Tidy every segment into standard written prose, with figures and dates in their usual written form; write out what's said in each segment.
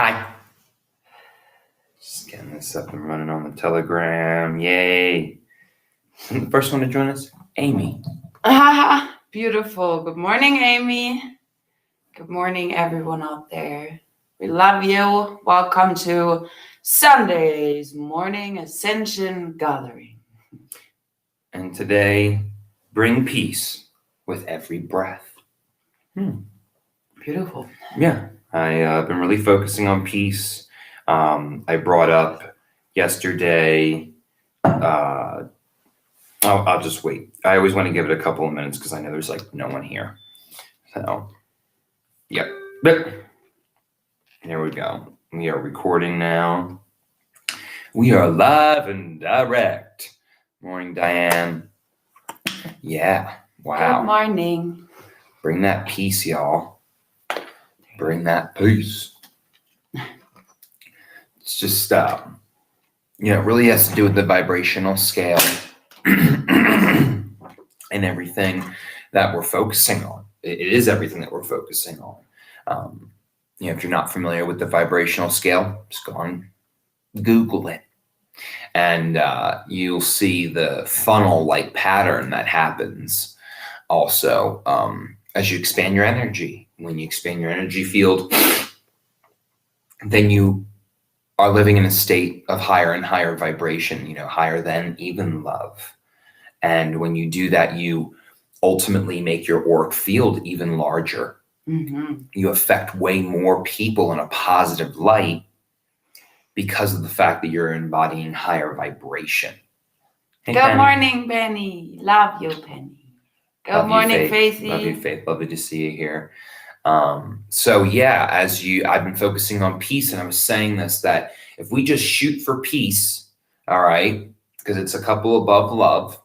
Hi. Just getting this up and running on the Telegram. Yay. The first one to join us, Amy. Beautiful. Good morning, Amy. Good morning, everyone out there. We love you. Welcome to Sunday's morning Ascension gathering. And today, bring peace with every breath. Beautiful. Yeah, I've been really focusing on peace. I brought up yesterday, I'll just wait. I always want to give it a couple of minutes because I know there's no one here. So, yep. But there we go. We are recording now. We are live and direct. Morning, Diane. Yeah. Wow. Good morning. Bring that peace, y'all. Bring that peace. It's just, it really has to do with the vibrational scale and everything that we're focusing on. It is everything that we're focusing on. If you're not familiar with the vibrational scale, just go on Google it. And you'll see the funnel-like pattern that happens also as you expand your energy. When you expand your energy field, then you are living in a state of higher and higher vibration, higher than even love. And when you do that, you ultimately make your auric field even larger. Mm-hmm. You affect way more people in a positive light because of the fact that you're embodying higher vibration. Hey, Good Penny. morning, Penny. Love you, Penny. Good morning, Faithy. Love you, Faith. Lovely to see you here. I've been focusing on peace, and I was saying this, that if we just shoot for peace, all right, because it's a couple above love,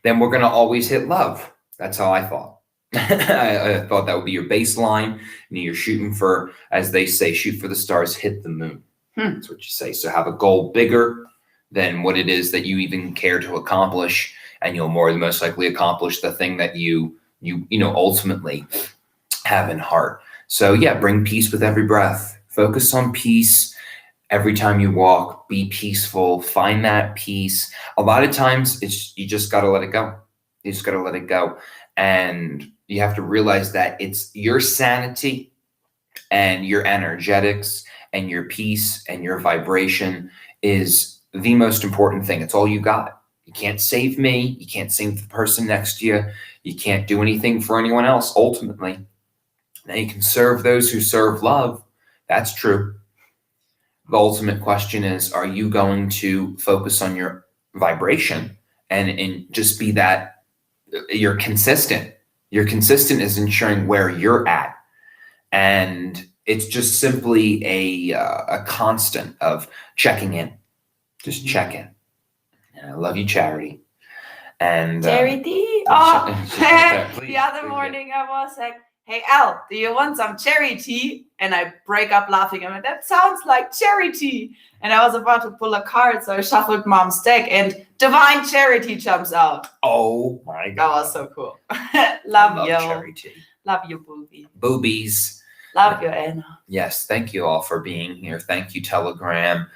then we're going to always hit love. That's how I thought. I thought that would be your baseline, and you're shooting for, as they say, shoot for the stars, hit the moon. That's what you say. So have a goal bigger than what it is that you even care to accomplish, and you'll more than most likely accomplish the thing that you ultimately have in heart. So yeah, bring peace with every breath. Focus on peace every time you walk. Be peaceful. Find that peace. A lot of times you just got to let it go. You just got to let it go. And you have to realize that it's your sanity and your energetics and your peace and your vibration is the most important thing. It's all you got. You can't save me. You can't save the person next to you. You can't do anything for anyone else, ultimately. Now you can serve those who serve love. That's true. The ultimate question is, are you going to focus on your vibration and just be that you're consistent? You're consistent is ensuring where you're at. And it's just simply a constant of checking in. Just check in. And I love you, Charity. And Charity? The other morning I was like, hey, Al, do you want some cherry tea? And I break up laughing. I'm like, that sounds like charity. And I was about to pull a card, so I shuffled Mom's deck, and Divine Charity jumps out. Oh, my God. That was so cool. Love you. Charity. Love you, Booby. Boobies. Love you, Anna. Yes, thank you all for being here. Thank you, Telegram.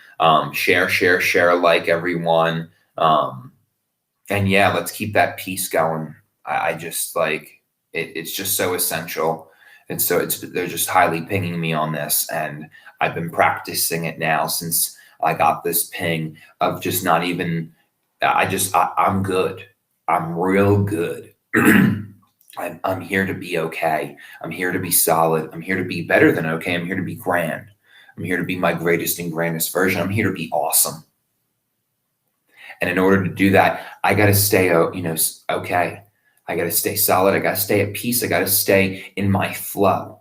Share, like everyone. And yeah, let's keep that peace going. I just it's just so essential. And so they're just highly pinging me on this. And I've been practicing it now since I got this ping of just not even, I'm good. I'm real good. I'm here to be okay. I'm here to be solid. I'm here to be better than okay. I'm here to be grand. I'm here to be my greatest and grandest version. I'm here to be awesome. And in order to do that, I got to stay, okay. I got to stay solid. I got to stay at peace. I got to stay in my flow.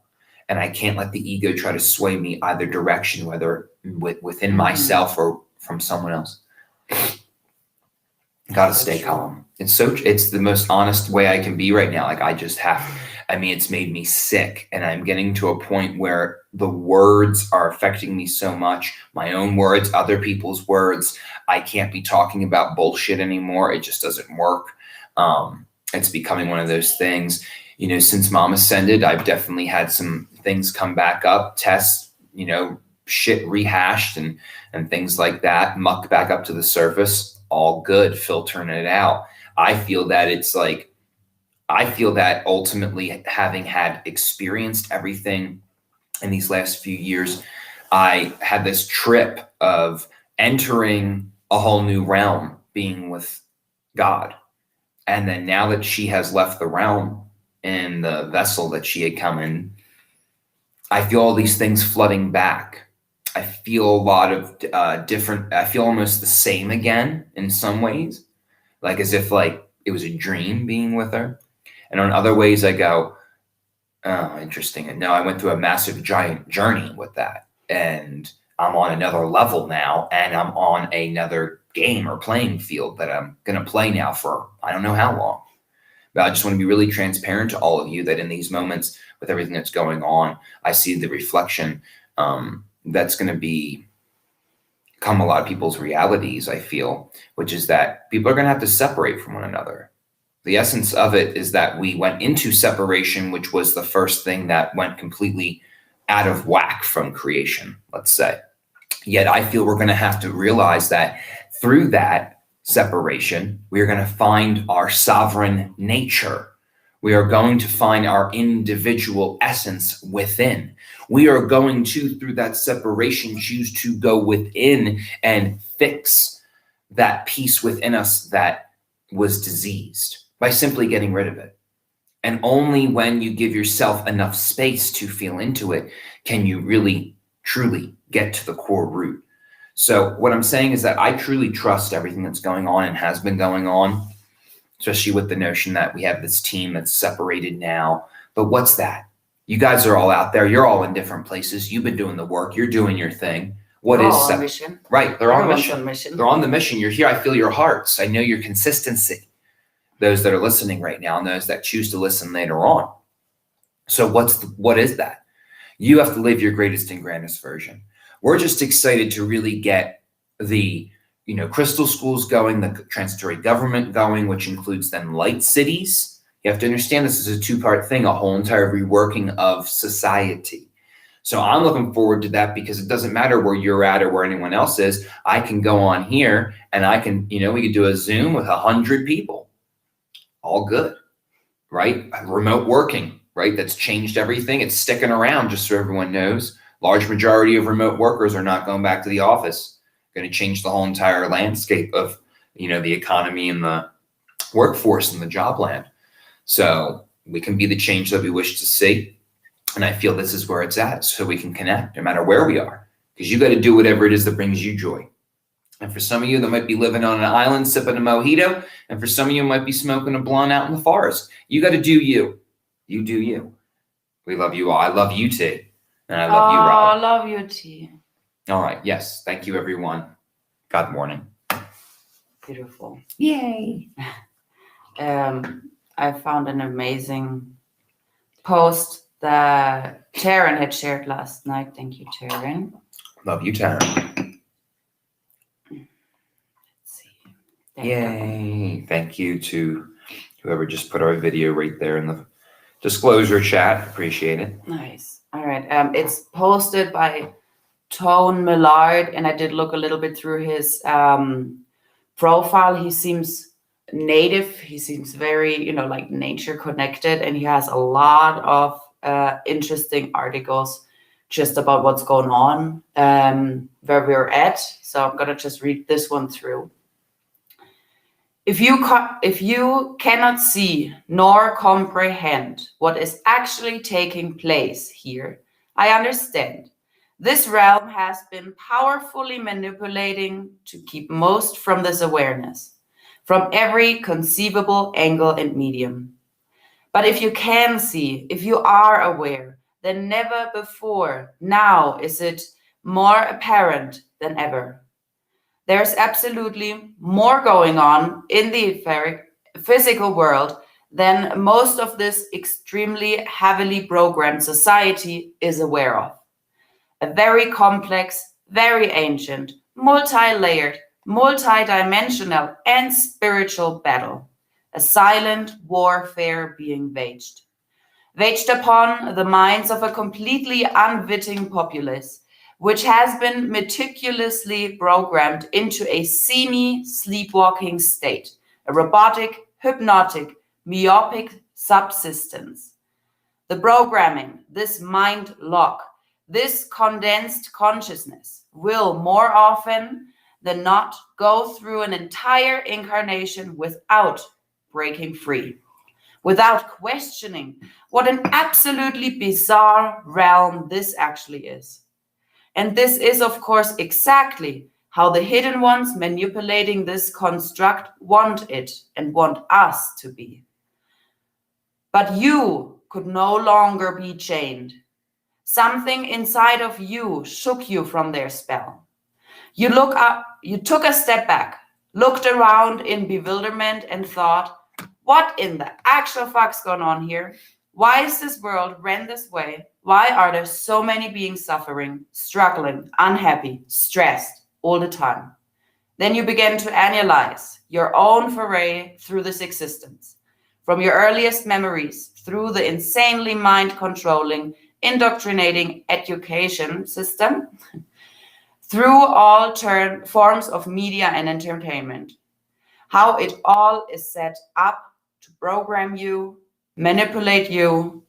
And I can't let the ego try to sway me either direction, whether within myself or from someone else. Got to stay calm. It's the most honest way I can be right now. It's made me sick. And I'm getting to a point where the words are affecting me so much. My own words, other people's words. I can't be talking about bullshit anymore. It just doesn't work. It's becoming one of those things, since Mom ascended, I've definitely had some things come back up, tests, shit rehashed and things like that, mucked back up to the surface, all good, filtering it out. I feel that ultimately, having had experienced everything in these last few years, I had this trip of entering a whole new realm, being with God. And then now that she has left the realm in the vessel that she had come in, I feel all these things flooding back. I feel a lot of I feel almost the same again in some ways, like as if like it was a dream being with her. And on other ways I go, oh, interesting. And now I went through a massive giant journey with that. And I'm on another level now, and I'm on another game or playing field that I'm going to play now for I don't know how long. But I just want to be really transparent to all of you that in these moments, with everything that's going on, I see the reflection that's going to become a lot of people's realities, I feel, which is that people are going to have to separate from one another. The essence of it is that we went into separation, which was the first thing that went completely out of whack from creation, let's say. Yet I feel we're going to have to realize that through that separation, we are going to find our sovereign nature. We are going to find our individual essence within. We are going to, through that separation, choose to go within and fix that piece within us that was diseased by simply getting rid of it. And only when you give yourself enough space to feel into it can you really, truly get to the core root. So what I'm saying is that I truly trust everything that's going on and has been going on, especially with the notion that we have this team that's separated now. But what's that? You guys are all out there. You're all in different places. You've been doing the work. You're doing your thing. What is on mission? Right. They're on mission. mission. They're on the mission. You're here. I feel your hearts. I know your consistency. Those that are listening right now and those that choose to listen later on. So what is that? You have to live your greatest and grandest version. We're just excited to really get the crystal schools going, the transitory government going, which includes then light cities. You have to understand this is a two-part thing, a whole entire reworking of society. So I'm looking forward to that because it doesn't matter where you're at or where anyone else is. I can go on here and I can, we could do a Zoom with 100 people. All good, right? Remote working, right? That's changed everything. It's sticking around, just so everyone knows. Large majority of remote workers are not going back to the office. Going to change the whole entire landscape of, the economy and the workforce and the job land. So we can be the change that we wish to see. And I feel this is where it's at, so we can connect no matter where we are, because you got to do whatever it is that brings you joy. And for some of you that might be living on an island, sipping a mojito, and for some of you might be smoking a blunt out in the forest. You got to do you. You do you. We love you all. I love you, T. And I love you, Rob. I love you, T. All right. Yes. Thank you, everyone. God morning. Beautiful. Yay. I found an amazing post that Taryn had shared last night. Thank you, Taryn. Love you, Taryn. Yay. Thank you to whoever just put our video right there in the disclosure chat. Appreciate it. Nice. All right. It's posted by Tone Millard, and I did look a little bit through his profile. He seems native. He seems very, like nature connected, and he has a lot of interesting articles just about what's going on where we're at. So I'm going to just read this one through. If you cannot see nor comprehend what is actually taking place here, I understand. This realm has been powerfully manipulating to keep most from this awareness, from every conceivable angle and medium. But if you can see, if you are aware, then never before now is it more apparent than ever. There's absolutely more going on in the etheric physical world than most of this extremely heavily programmed society is aware of. A very complex, very ancient, multi-layered, multi-dimensional and spiritual battle. A silent warfare being waged upon the minds of a completely unwitting populace which has been meticulously programmed into a semi-sleepwalking state, a robotic, hypnotic, myopic subsistence. The programming, this mind lock, this condensed consciousness will more often than not go through an entire incarnation without breaking free, without questioning what an absolutely bizarre realm this actually is. And this is, of course, exactly how the hidden ones manipulating this construct want it and want us to be. But you could no longer be chained. Something inside of you shook you from their spell. You look up, you took a step back, looked around in bewilderment and thought, what in the actual fuck's going on here? Why is this world ran this way? Why are there so many beings suffering, struggling, unhappy, stressed all the time? Then you begin to analyze your own foray through this existence, from your earliest memories through the insanely mind-controlling, indoctrinating education system, through all forms of media and entertainment, how it all is set up to program you, manipulate you,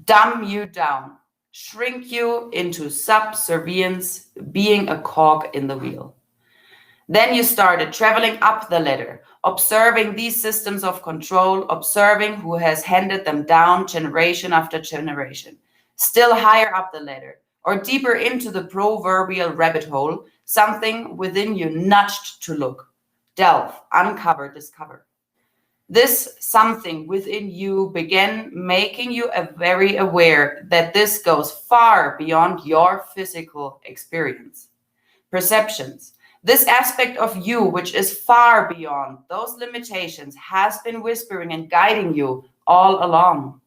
dumb you down, shrink you into subservience, being a cog in the wheel. Then you started traveling up the ladder, observing these systems of control, observing who has handed them down generation after generation. Still higher up the ladder, or deeper into the proverbial rabbit hole, something within you nudged to look, delve, uncover, discover. This something within you began making you very aware that this goes far beyond your physical experience, perceptions. This aspect of you, which is far beyond those limitations, has been whispering and guiding you all along.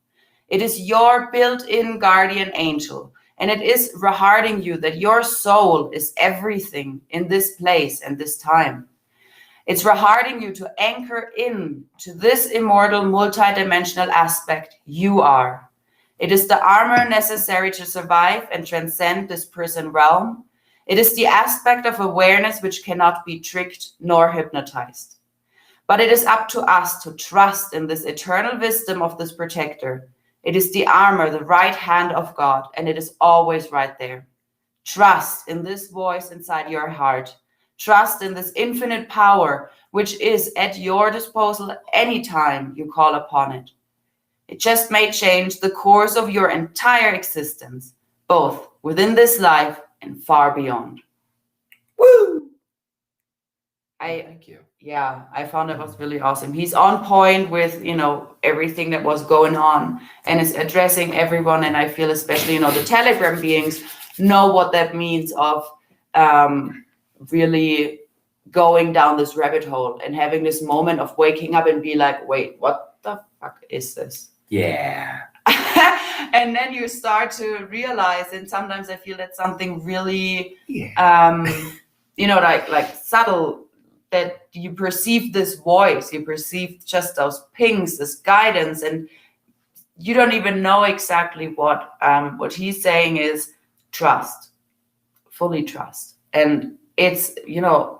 It is your built-in guardian angel, and it is reminding you that your soul is everything in this place and this time. It's reminding you to anchor in to this immortal, multidimensional aspect you are. It is the armor necessary to survive and transcend this prison realm. It is the aspect of awareness which cannot be tricked nor hypnotized. But it is up to us to trust in this eternal wisdom of this protector. It is the armor, the right hand of God, and it is always right there. Trust in this voice inside your heart. Trust in this infinite power, which is at your disposal anytime you call upon it. It just may change the course of your entire existence, both within this life and far beyond. Woo! Thank you. Yeah, I found it was really awesome. He's on point with, everything that was going on and is addressing everyone. And I feel especially, the Telegram beings know what that means of really going down this rabbit hole and having this moment of waking up and be like, wait, what the fuck is this? Yeah. And then you start to realize, and sometimes I feel that's something really, like subtle, that you perceive this voice, you perceive just those pings, this guidance, and you don't even know exactly what he's saying is trust, fully trust. And it's,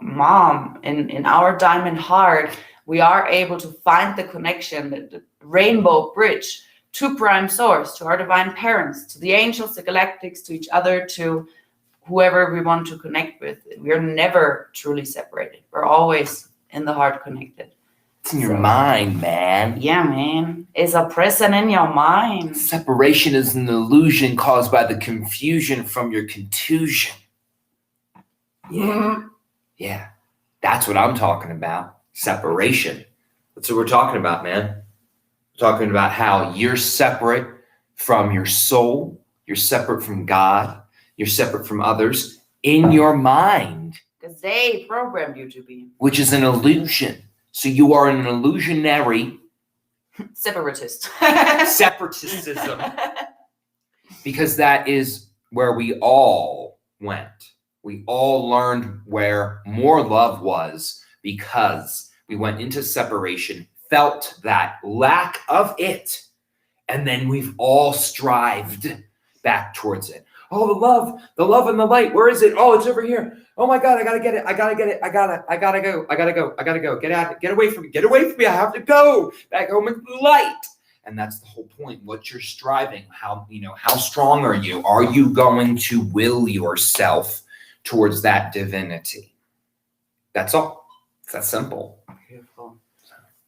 Mom, in our diamond heart, we are able to find the connection, the rainbow bridge to Prime Source, to our divine parents, to the angels, the galactics, to each other, to whoever we want to connect with. We're never truly separated. We're always in the heart connected. It's in your mind, man. Yeah, man. It's a prison in your mind. Separation is an illusion caused by the confusion from your contusion. Yeah. Yeah. That's what I'm talking about. Separation. That's what we're talking about, man. We're talking about how you're separate from your soul. You're separate from God. You're separate from others in your mind. Because they programmed you to be. Which is an illusion. So you are an illusionary. Separatist. Separatism. Because that is where we all went. We all learned where more love was because we went into separation, felt that lack of it, and then we've all strived back towards it. Oh, the love and the light. Where is it? Oh, it's over here. Oh my God, I gotta get it. I gotta go. Get away from me. I have to go back home into the light. And that's the whole point. What you're striving, how strong are you? Are you going to will yourself towards that divinity? That's all. It's that simple. Beautiful.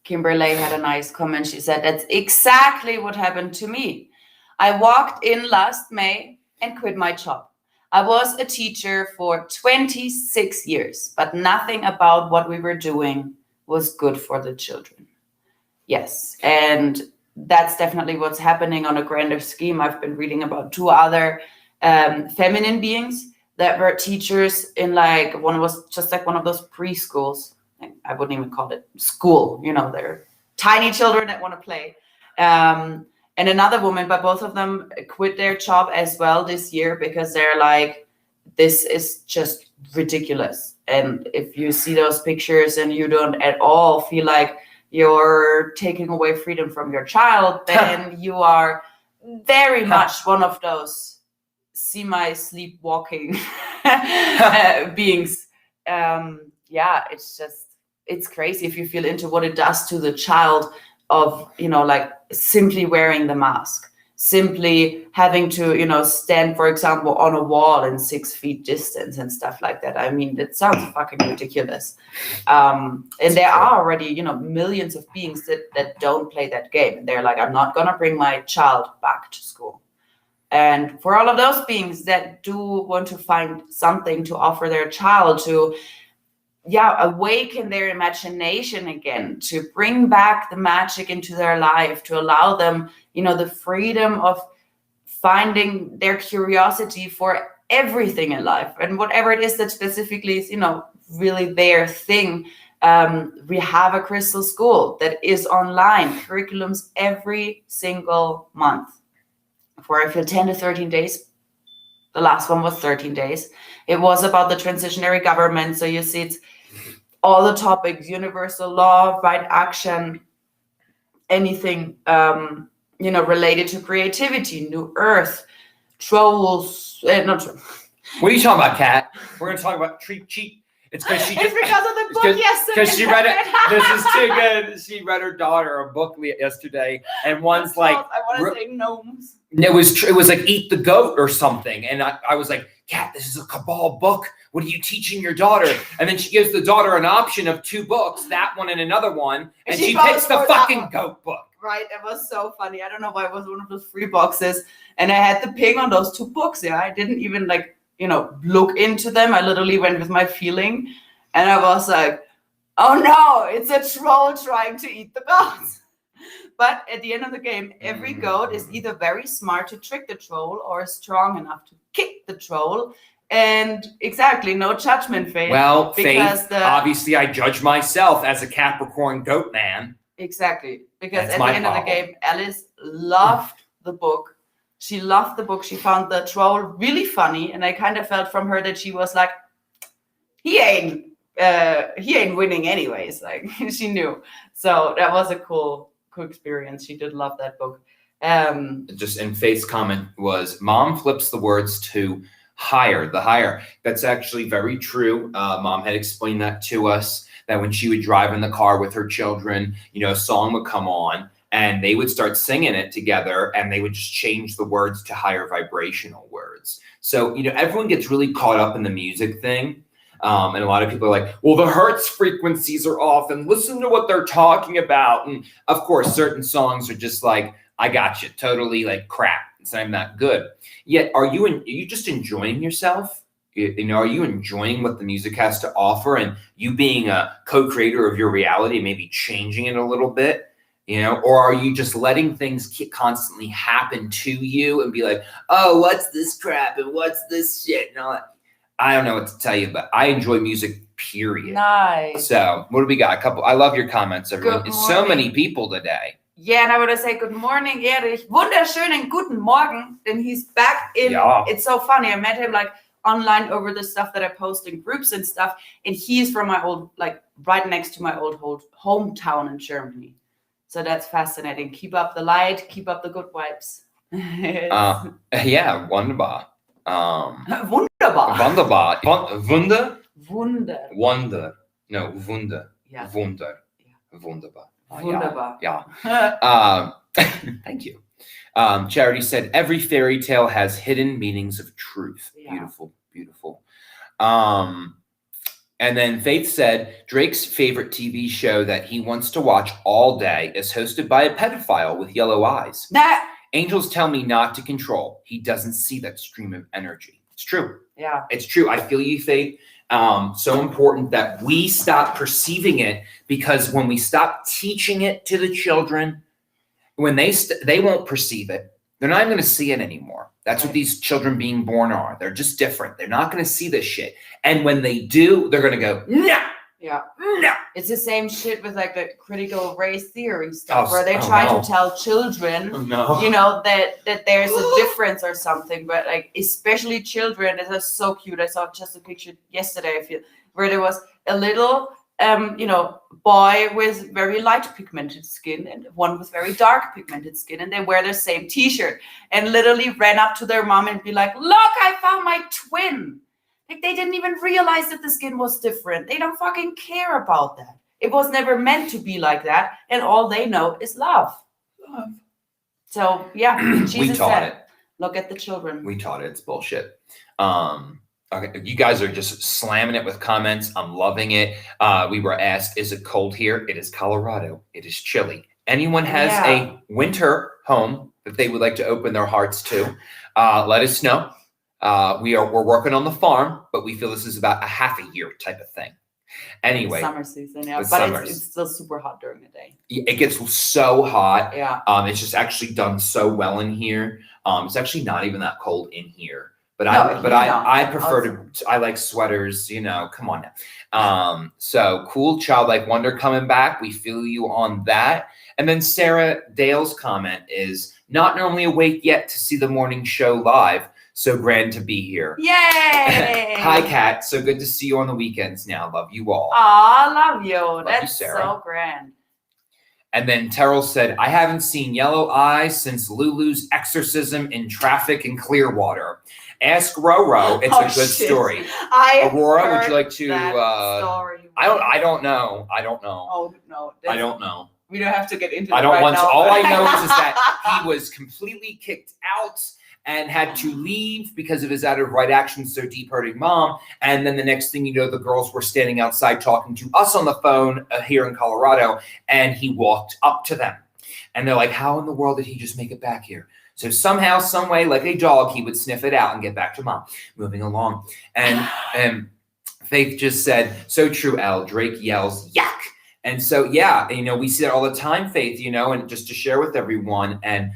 Kimberly had a nice comment. She said, that's exactly what happened to me. I walked in last May and quit my job. I was a teacher for 26 years, but nothing about what we were doing was good for the children. Yes, and that's definitely what's happening on a grander scheme. I've been reading about 2 other feminine beings that were teachers in one was just like one of those preschools. I wouldn't even call it school. They're tiny children that want to play. And another woman, but both of them quit their job as well this year because they're like, this is just ridiculous. And if you see those pictures and you don't at all feel like you're taking away freedom from your child, then you are very much one of those semi-sleepwalking beings. It's crazy if you feel into what it does to the child of, simply wearing the mask, simply having to, stand, for example, on a wall in 6 feet distance and stuff like that. I mean, it sounds fucking ridiculous. And there are already, millions of beings that don't play that game. And they're like, I'm not going to bring my child back to school. And for all of those beings that do want to find something to offer their child to, awaken their imagination again, to bring back the magic into their life, to allow them, the freedom of finding their curiosity for everything in life and whatever it is that specifically is, really their thing. We have a crystal school that is online, curriculums every single month for I feel 10 to 13 days. The last one was 13 days. It was about the transitionary government. So you see, it's all the topics: universal law, right action, anything, related to creativity, new earth, trolls. Not trolls. What are you talking about, Kat? We're going to talk about cheat. It's because it's because of the book yesterday. Because she read it. This is too good. She read her daughter a book yesterday, and one's like, I want to say gnomes. It was like Eat the Goat or something, and I was like, Kat, this is a Cabal book. What are you teaching your daughter? And then she gives the daughter an option of 2 books, that one and another one, and she picks the fucking goat book. Right, it was so funny. I don't know why it was one of those free boxes, and I had the ping on those 2 books. Yeah, I didn't even look into them. I literally went with my feeling, and I was like, oh no, it's a troll trying to eat the goats. But at the end of the game, every goat is either very smart to trick the troll or strong enough to kick the troll. And exactly, no judgment, Faith. Well, Faith, obviously I judge myself as a Capricorn goat man. Exactly, because at the end of the game, Alice loved the book. She loved the book. She found the troll really funny, and I kind of felt from her that she was like, he ain't winning anyways. Like, she knew. So that was a cool experience. She did love that book. Just in Faith's comment was, Mom flips the words to the higher. That's actually very true. Mom had explained that to us, that when she would drive in the car with her children, a song would come on and they would start singing it together, and they would just change the words to higher vibrational words. So, everyone gets really caught up in the music thing. And a lot of people are like, well, the Hertz frequencies are off, and listen to what they're talking about. And of course, certain songs are just like, I got you, totally like crap. It's not even that good. Yet, are you just enjoying yourself? Are you enjoying what the music has to offer, and you being a co-creator of your reality, maybe changing it a little bit? Or are you just letting things constantly happen to you and be like, oh, what's this crap and what's this shit and all that? I don't know what to tell you, but I enjoy music, period. Nice. So what do we got? I love your comments, everyone. It's so many people today. Yeah, and I would say good morning, Erich. Wunderschönen guten Morgen. Then he's back in. Yeah. It's so funny. I met him online over the stuff that I post in groups and stuff. And he's from my old, right next to my old hometown in Germany. So that's fascinating. Keep up the light. Keep up the good vibes. Yeah, wunderbar. Wunderbar. Wunderbar. Wunder? Wunder. No, Wunder. Yeah. Wunder. Yeah. Wunderbar. Wunderbar. Yeah. Thank you. Charity said, every fairy tale has hidden meanings of truth. Yeah. Beautiful, beautiful. And then Faith said, Drake's favorite TV show that he wants to watch all day is hosted by a pedophile with yellow eyes. Angels tell me not to control. He doesn't see that stream of energy. It's true. Yeah. It's true. I feel you, Faith. So important that we stop perceiving it, because when we stop teaching it to the children, when they won't perceive it, they're not even going to see it anymore. That's what these children being born are. They're just different. They're not going to see this shit. And when they do, they're going to go, no. Yeah. No. It's the same shit with like the critical race theory stuff, where they try to tell children, you know, that there's a difference or something. But like, especially children, it is so cute. I saw just a picture yesterday, I feel, where there was a little you know, boy with very light pigmented skin and one with very dark pigmented skin, and they wear the same t-shirt and literally ran up to their mom and be like, look, I found my twin. Like, they didn't even realize that the skin was different. They don't fucking care about that. It was never meant to be like that, and all they know is love. So yeah, Jesus we taught said, it. Look at the children. We taught it. It's bullshit. Okay, you guys are just slamming it with comments. I'm loving it. We were asked, is it cold here? It is Colorado. It is chilly. Anyone has a winter home that they would like to open their hearts to, let us know. We're working on the farm, but we feel this is about a half a year type of thing. Anyway, summer season, but it's still super hot during the day. It gets so hot. Yeah. It's just actually done so well in here. It's actually not even that cold in here. But I prefer I like sweaters, you know, come on now. So cool, childlike wonder coming back. We feel you on that. And then Sarah Dale's comment is, not normally awake yet to see the morning show live. So grand to be here. Yay! Hi, Kat. So good to see you on the weekends now. Love you all. Aw, love you. That's you, so grand. And then Terrell said, I haven't seen yellow eyes since Lulu's exorcism in traffic in Clearwater. Ask Roro. It's a good story. Aurora, would you like to? Story. I don't know. Oh no. I don't know. We don't have to get into. I don't want to. All I know is that he was completely kicked out and had to leave because of his out of right actions so deep hurting mom. And then the next thing you know, the girls were standing outside talking to us on the phone here in Colorado, and he walked up to them. And they're like, how in the world did he just make it back here? So somehow, some way, like a dog, he would sniff it out and get back to mom. Moving along. And Faith just said, so true, Al. Drake yells, yuck. And so, yeah, you know, we see that all the time, Faith, you know, and just to share with everyone. And,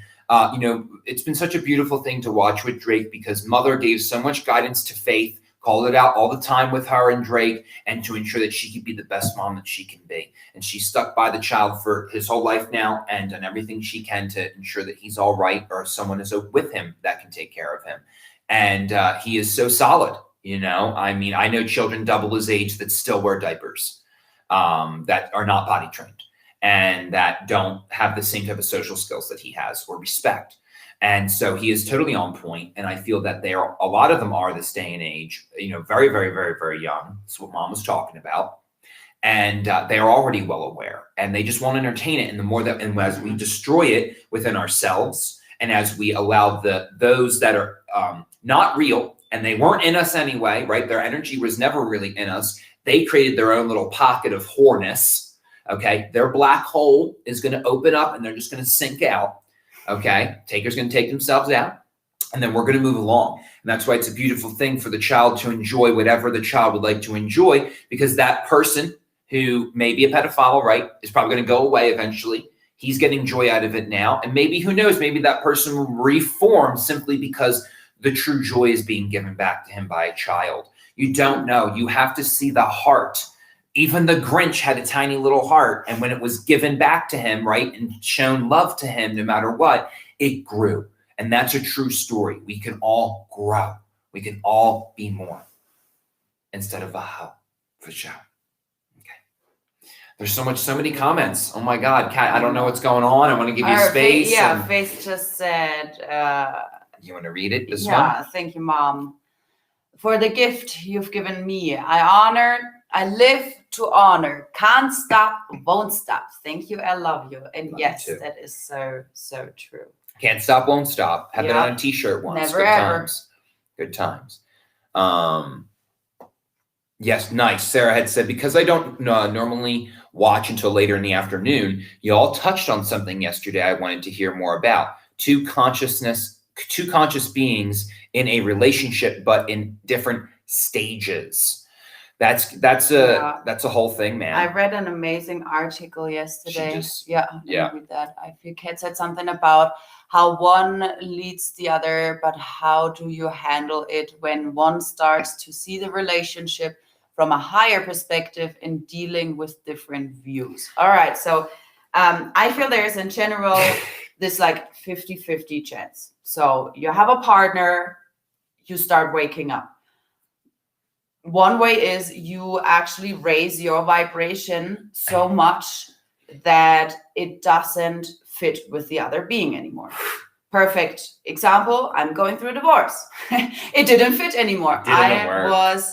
you know, it's been such a beautiful thing to watch with Drake, because mother gave so much guidance to Faith, called it out all the time with her and Drake, and to ensure that she could be the best mom that she can be. And she's stuck by the child for his whole life now and done everything she can to ensure that he's all right, or someone is with him that can take care of him. And he is so solid, you know. I mean, I know children double his age that still wear diapers, that are not potty trained, and that don't have the same type of social skills that he has or respect. And so he is totally on point. And I feel that a lot of them are this day and age, you know, very, very, very, very young. That's what mom was talking about. And they are already well aware, and they just want to entertain it. And the more that, and as we destroy it within ourselves, and as we allow those that are not real, and they weren't in us anyway, right? Their energy was never really in us. They created their own little pocket of whoreness. Okay. Their black hole is going to open up and they're just going to sink out. Okay. Taker's going to take themselves out, and then we're going to move along. And that's why it's a beautiful thing for the child to enjoy whatever the child would like to enjoy, because that person who may be a pedophile, right, is probably going to go away eventually. He's getting joy out of it now. And maybe, who knows, maybe that person will reform simply because the true joy is being given back to him by a child. You don't know. You have to see the heart. Even the Grinch had a tiny little heart. And when it was given back to him, right, and shown love to him, no matter what, it grew. And that's a true story. We can all grow. We can all be more instead of wow, for sure. Okay. There's so many comments. Oh my God, Kat, I don't know what's going on. I want to give you space. Faith just said, You want to read it? This one? Yeah, thank you, Mom, for the gift you've given me. I live to honor. Can't stop, won't stop. Thank you. I love you. And Love yes, you too. that is so, so true. Can't stop, won't stop. Have that Yep. on a t-shirt once. Never Good ever. times. Good times. Yes, nice. Sarah had said, because I don't normally watch until later in the afternoon, you all touched on something yesterday I wanted to hear more about. Two conscious beings in a relationship, but in different stages. That's a whole thing, man. I read an amazing article yesterday. Yeah. Read that. I think Kat said something about how one leads the other, but how do you handle it when one starts to see the relationship from a higher perspective in dealing with different views? All right. So I feel there's in general this like 50-50 chance. So you have a partner, you start waking up. One way is you actually raise your vibration so much that it doesn't fit with the other being anymore. Perfect example, I'm going through a divorce. It didn't fit anymore. I was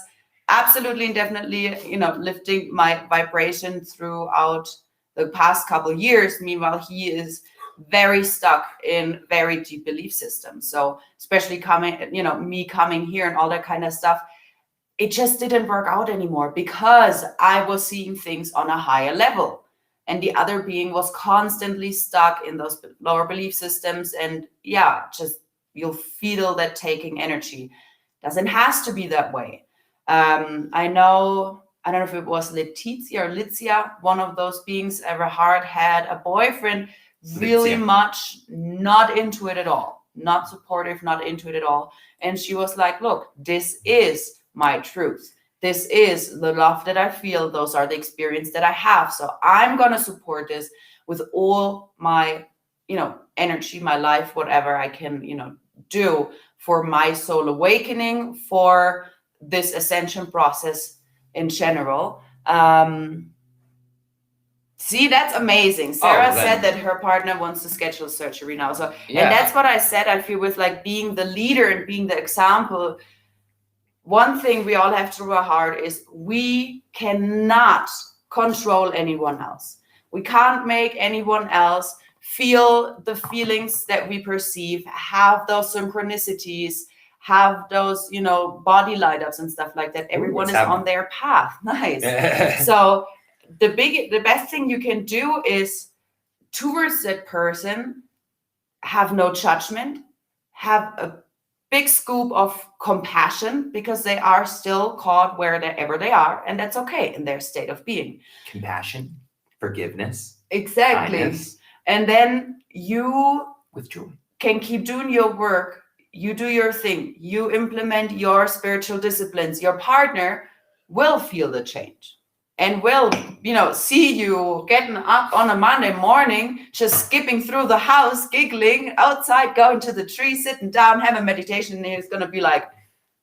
absolutely and definitely, lifting my vibration throughout the past couple of years. Meanwhile, he is very stuck in very deep belief systems. So especially me coming here and all that kind of stuff, it just didn't work out anymore because I was seeing things on a higher level and the other being was constantly stuck in those lower belief systems. And just you'll feel that taking energy. Doesn't has to be that way. I don't know if it was Letizia, one of those beings, Everhard had a boyfriend really much not into it at all, not supportive, not into it at all. And she was like, look, this is my truth. This is the love that I feel. Those are the experience that I have. So I'm going to support this with all my, energy, my life, whatever I can, do for my soul awakening, for this ascension process in general. See, that's amazing. Sarah said that her partner wants to schedule surgery now. So, and that's what I said. I feel with like being the leader and being the example. One thing we all have to our heart is we cannot control anyone else. We can't make anyone else feel the feelings that we perceive, have those synchronicities, have those, body light ups and stuff like that. Everyone is on their path. Nice. So the best thing you can do is towards that person, have no judgment, have a big scoop of compassion because they are still caught wherever they are, and that's okay in their state of being. Compassion, forgiveness, exactly, kindness. And then you with joy can keep doing your work. You do your thing. You implement your spiritual disciplines. Your partner will feel the change and will, see you getting up on a Monday morning, just skipping through the house, giggling, outside, going to the tree, sitting down, having meditation, and he's going to be like,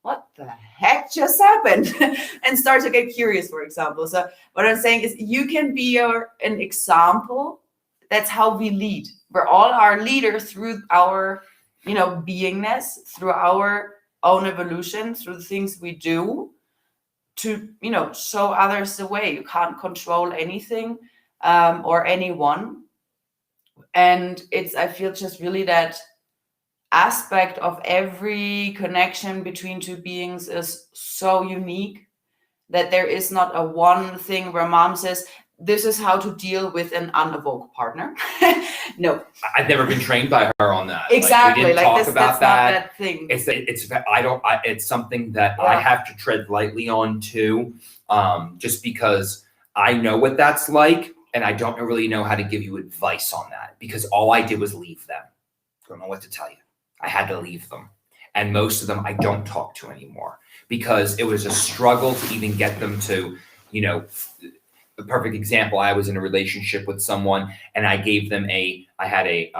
what the heck just happened? And start to get curious, for example. So what I'm saying is you can be an example. That's how we lead. We're all our leaders through our, beingness, through our own evolution, through the things we do, to show others the way. You can't control anything or anyone, and I feel just really that aspect of every connection between two beings is so unique that there is not a one thing where Mom says this is how to deal with an unevoked partner. No, I've never been trained by her on that. Exactly, we didn't talk about that's not that thing. It's something that I have to tread lightly on too, just because I know what that's like, and I don't really know how to give you advice on that because all I did was leave them. I don't know what to tell you. I had to leave them, and most of them I don't talk to anymore because it was a struggle to even get them to, the perfect example, I was in a relationship with someone and I gave them I had a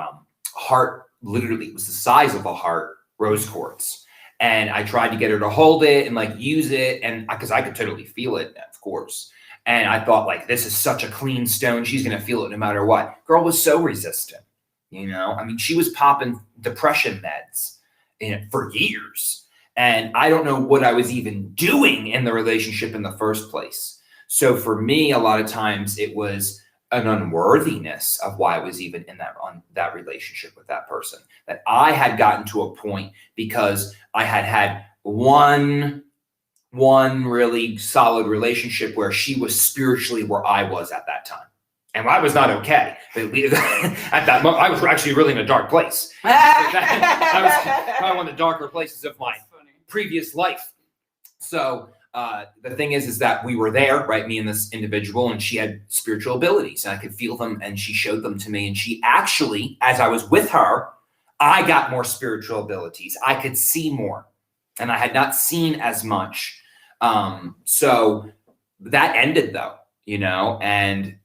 heart, literally it was the size of a heart, rose quartz. And I tried to get her to hold it and use it, and because I could totally feel it, of course. And I thought this is such a clean stone. She's going to feel it no matter what. Girl was so resistant, she was popping depression meds for years. And I don't know what I was even doing in the relationship in the first place. So for me, a lot of times it was an unworthiness of why I was even in that relationship with that person, that I had gotten to a point because I had one really solid relationship where she was spiritually where I was at that time. And I was not okay. But at that moment, I was actually really in a dark place. I was probably one of the darker places of my previous life. So the thing is that we were there, right? Me and this individual, and she had spiritual abilities, and I could feel them, and she showed them to me. And she actually, as I was with her, I got more spiritual abilities. I could see more, and I had not seen as much. So that ended, though, and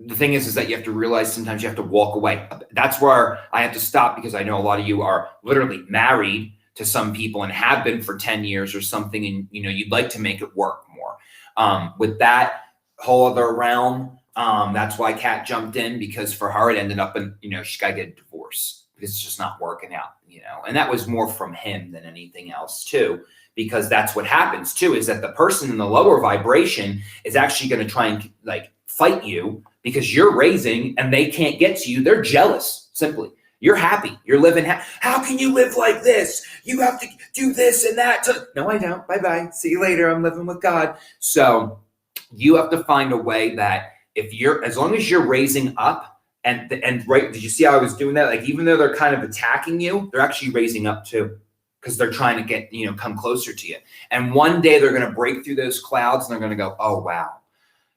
the thing is that you have to realize sometimes you have to walk away. That's where I have to stop, because I know a lot of you are literally married to some people and have been for 10 years or something. And, you'd like to make it work more. With that whole other realm, that's why Kat jumped in, because for her, it ended up in, she's got to get a divorce because it's just not working out, and that was more from him than anything else too, because that's what happens too, is that the person in the lower vibration is actually going to try and fight you because you're raising and they can't get to you. They're jealous, simply. You're happy. You're living. How can you live like this? You have to do this and that. No, I don't. Bye-bye. See you later. I'm living with God. So you have to find a way that as long as you're raising up and right, did you see how I was doing that? Even though they're kind of attacking you, they're actually raising up too, because they're trying to get, come closer to you. And one day they're going to break through those clouds and they're going to go, oh, wow.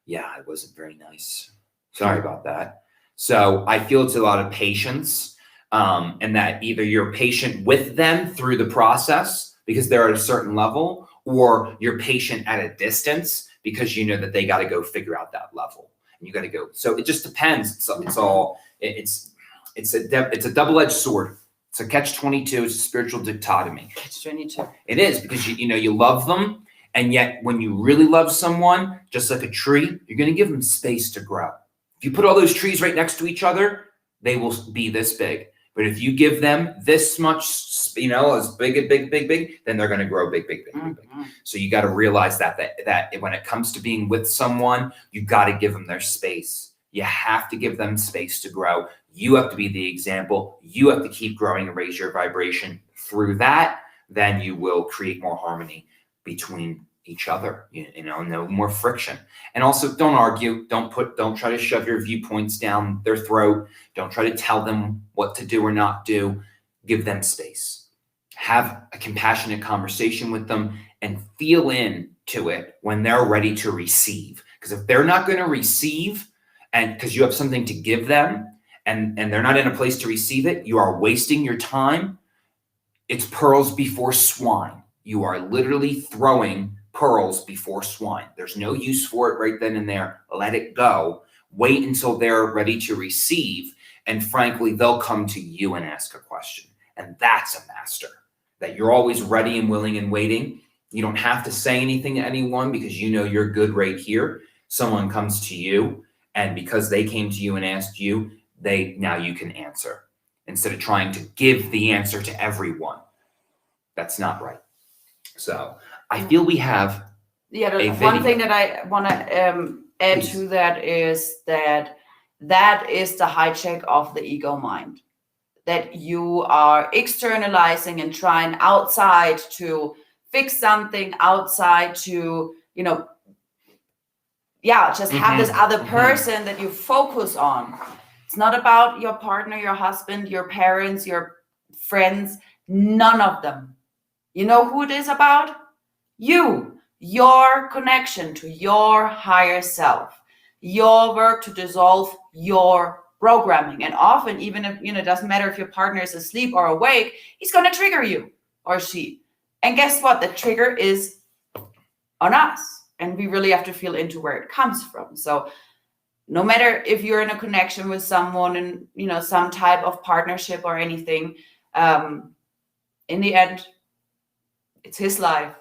Yeah, it wasn't very nice. Sorry about that. So I feel it's a lot of patience, and that either you're patient with them through the process because they're at a certain level, or you're patient at a distance because you know that they got to go figure out that level, and you got to go. So it just depends. It's a double-edged sword. It's a catch-22. It's a spiritual dichotomy. Catch-22. It is, because you love them. And yet when you really love someone, just like a tree, you're going to give them space to grow. If you put all those trees right next to each other, they will be this big. But if you give them this much, as big, then they're going to grow big. Mm-hmm. So you got to realize that when it comes to being with someone, you got to give them their space. You have to give them space to grow. You have to be the example. You have to keep growing and raise your vibration through that. Then you will create more harmony between each other, no more friction. And also, don't argue. Don't try to shove your viewpoints down their throat. Don't try to tell them what to do or not do. Give them space. Have a compassionate conversation with them and feel into it when they're ready to receive. Because if they're not going to receive, and because you have something to give them, and they're not in a place to receive it, you are wasting your time. It's pearls before swine. You are literally throwing pearls before swine. There's no use for it right then and there. Let it go. Wait until they're ready to receive. And frankly, they'll come to you and ask a question. And that's a master, that you're always ready and willing and waiting. You don't have to say anything to anyone because you're good right here. Someone comes to you, and because they came to you and asked you, now you can answer instead of trying to give the answer to everyone. That's not right. So I feel we have one thing that I want to add to that is that is the hijack of the ego mind, that you are externalizing and trying outside to fix something, outside to have this other person that you focus on. It's not about your partner, your husband, your parents, your friends, none of them. You know who it is about? You, your connection to your higher self, your work to dissolve your programming. And often, even if, it doesn't matter if your partner is asleep or awake, he's going to trigger you or she. And guess what? The trigger is on us. And we really have to feel into where it comes from. So no matter if you're in a connection with someone and, some type of partnership or anything, in the end, it's his life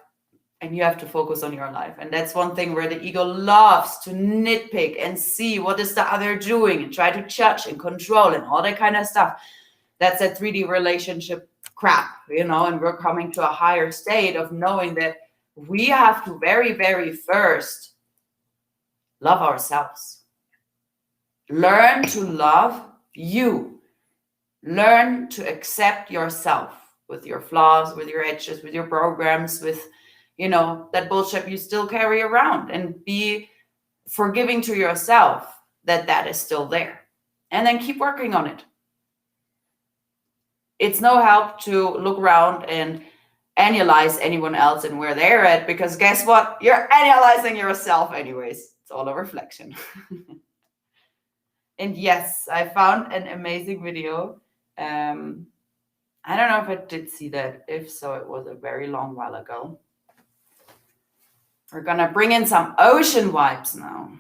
and you have to focus on your life. And that's one thing where the ego loves to nitpick and see what is the other doing and try to judge and control and all that kind of stuff. That's that 3D relationship crap, and we're coming to a higher state of knowing that we have to very, very first love ourselves. Learn to love you. Learn to accept yourself with your flaws, with your edges, with your programs, with, that bullshit you still carry around, and be forgiving to yourself that is still there. And then keep working on it. It's no help to look around and analyze anyone else and where they're at, because guess what? You're analyzing yourself anyways. It's all a reflection. And yes, I found an amazing video. I don't know if I did see that. If so, it was a very long while ago. We're gonna bring in some ocean vibes now.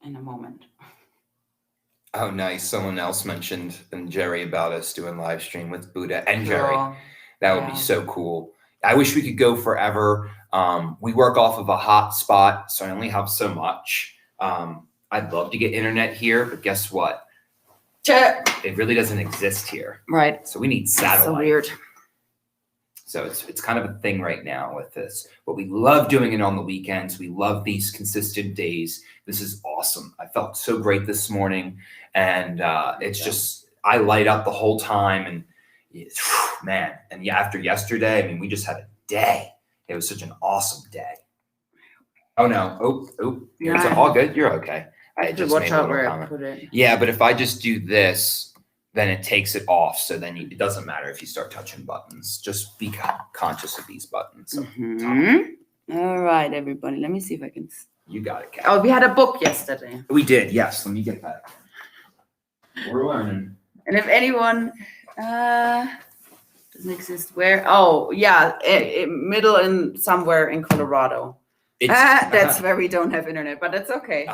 In a moment. Oh, nice. Someone else mentioned Jerry about us doing live stream with Buddha and Jerry. That would be so cool. I wish we could go forever. We work off of a hot spot, so I only have so much. I'd love to get internet here, but guess what? It really doesn't exist here. Right. So we need satellite. So weird. So it's kind of a thing right now with this. But we love doing it on the weekends. We love these consistent days. This is awesome. I felt so great this morning. And it's just, I light up the whole time. And man, and after yesterday, I mean, we just had a day. It was such an awesome day. Oh, no. Oh. It's all good. You're okay. I just watch made a out little where I comment. put it. Yeah, but if I just do this, then it takes it off. So then it doesn't matter if you start touching buttons. Just be conscious of these buttons. So, All right, everybody. Let me see if I can. You got it, Kat. Oh, we had a book yesterday. We did. Yes. Let me get that. We're learning. And if anyone doesn't exist, where? Oh, yeah, middle in somewhere in Colorado. That's where we don't have internet, but it's okay.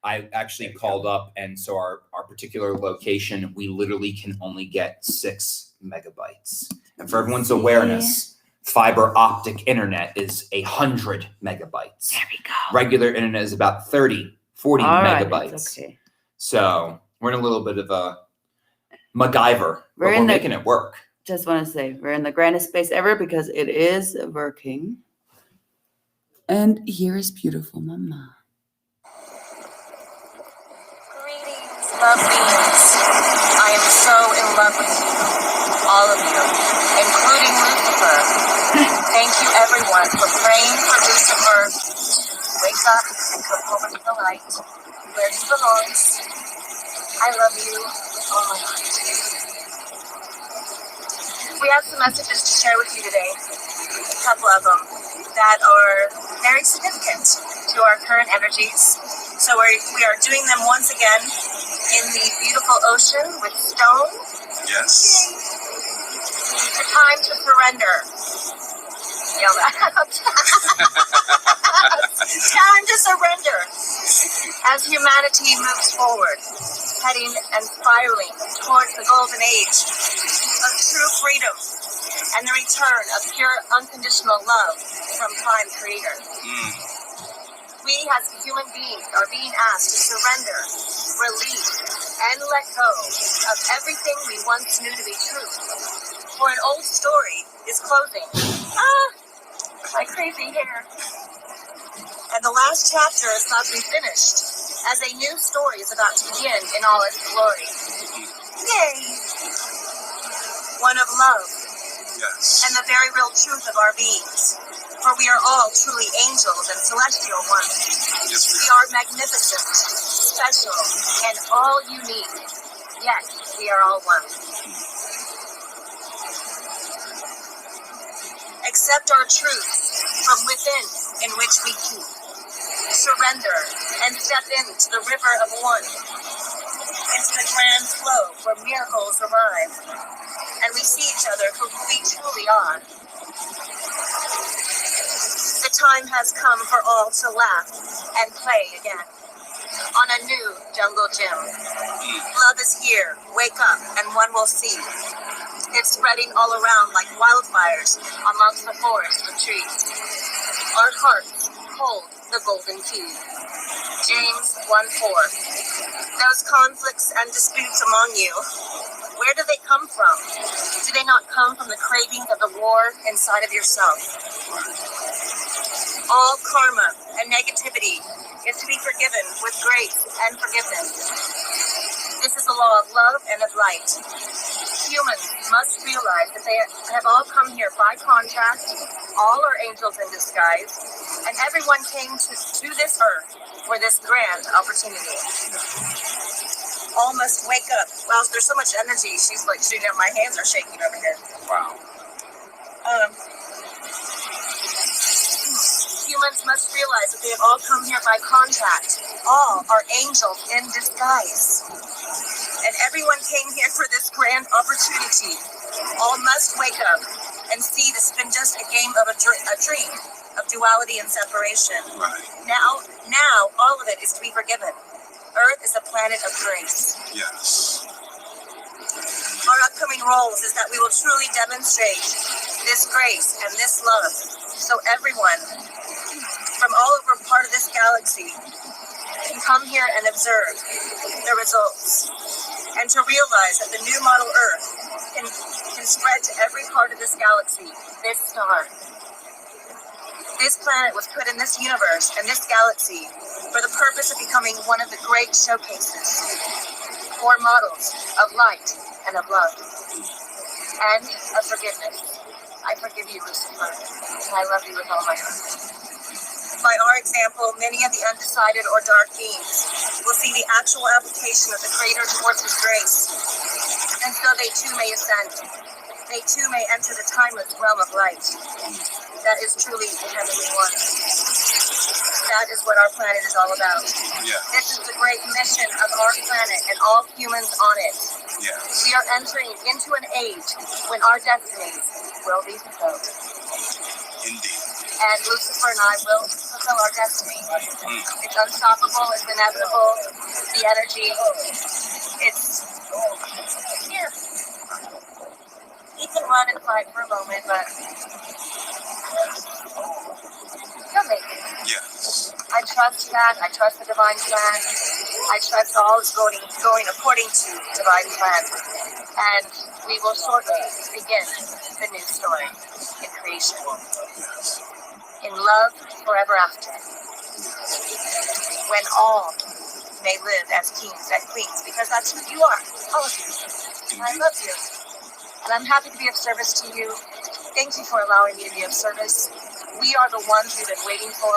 I actually called up, and so our particular location, we literally can only get 6 megabytes. And for everyone's awareness, fiber optic internet is 100 megabytes. There we go. Regular internet is about 30, 40 megabytes. Right, okay. So we're in a little bit of a MacGyver, but we're making it work. Just want to say, we're in the grandest space ever because it is working. And here is beautiful Mama. Love beings. I am so in love with you, all of you, including Lucifer. Thank you, everyone, for praying for Lucifer to wake up and come over to the light where he belongs. I love you with all my heart. We have some messages to share with you today, a couple of them that are very significant to our current energies. So we are doing them once again in the beautiful ocean with stone. Yes. It's a time to surrender. Yell that out. Time to surrender as humanity moves forward, heading and spiraling towards the golden age of true freedom and the return of pure unconditional love from Prime Creator. We as human beings are being asked to surrender, release, and let go of everything we once knew to be true. For an old story is closing. My crazy hair. And the last chapter is about to be finished, as a new story is about to begin in all its glory. Yay! One of love. Yes. And the very real truth of our beings. For we are all truly angels and celestial ones. Yes, we are magnificent, special, and all unique. Yet we are all one. Accept our truths from within in which we keep. Surrender and step into the river of one. Into the grand flow where miracles arrive. And we see each other who we truly are. The time has come for all to laugh and play again on a new jungle gym. Love is here, wake up, and one will see. It's spreading all around like wildfires amongst the forest of trees. Our hearts hold the golden key. James 1:4. Those conflicts and disputes among you, Where do they come from? Do they not come from the cravings of the war inside of yourself? All karma and negativity is to be forgiven with grace and forgiveness. This is the law of love and of light. Humans must realize that they have all come here by contract. All are angels in disguise, and everyone came to this earth for this grand opportunity. All must wake up. Wow, there's so much energy. She's like shooting up. My hands are shaking over here. Wow. Humans must realize that they have all come here by contract. All are angels in disguise. And everyone came here for this grand opportunity. All must wake up and see this has been just a game of a dream of duality and separation. Right. Now, all of it is to be forgiven. Earth is a planet of grace. Yes. Our upcoming roles is that we will truly demonstrate this grace and this love. So everyone from all over part of this galaxy can come here and observe the results. And to realize that the new model Earth can spread to every part of this galaxy, this star. This planet was put in this universe and this galaxy for the purpose of becoming one of the great showcases, for models of light and of love, and of forgiveness. I forgive you, Lucifer, and I love you with all my heart. By our example, many of the undecided or dark beings will see the actual application of the Creator towards His grace, and so they too may ascend. They too may enter the timeless realm of light. That is truly the Heavenly One. That is what our planet is all about. Yeah. This is the great mission of our planet and all humans on it. Yeah. We are entering into an age when our destinies will be fulfilled. Indeed. And Lucifer and I will fulfill our destiny. It's unstoppable, it's inevitable, the energy, it's here. He can run and fight for a moment, but he'll make it. Yes. I trust that, I trust the divine plan, I trust all is going according to divine plan. And we will shortly begin the new story in creation. Yes. In love forever after. When all may live as kings and queens, because that's who you are, all of you. And I love you. And I'm happy to be of service to you. Thank you for allowing me to be of service. We are the ones we've been waiting for.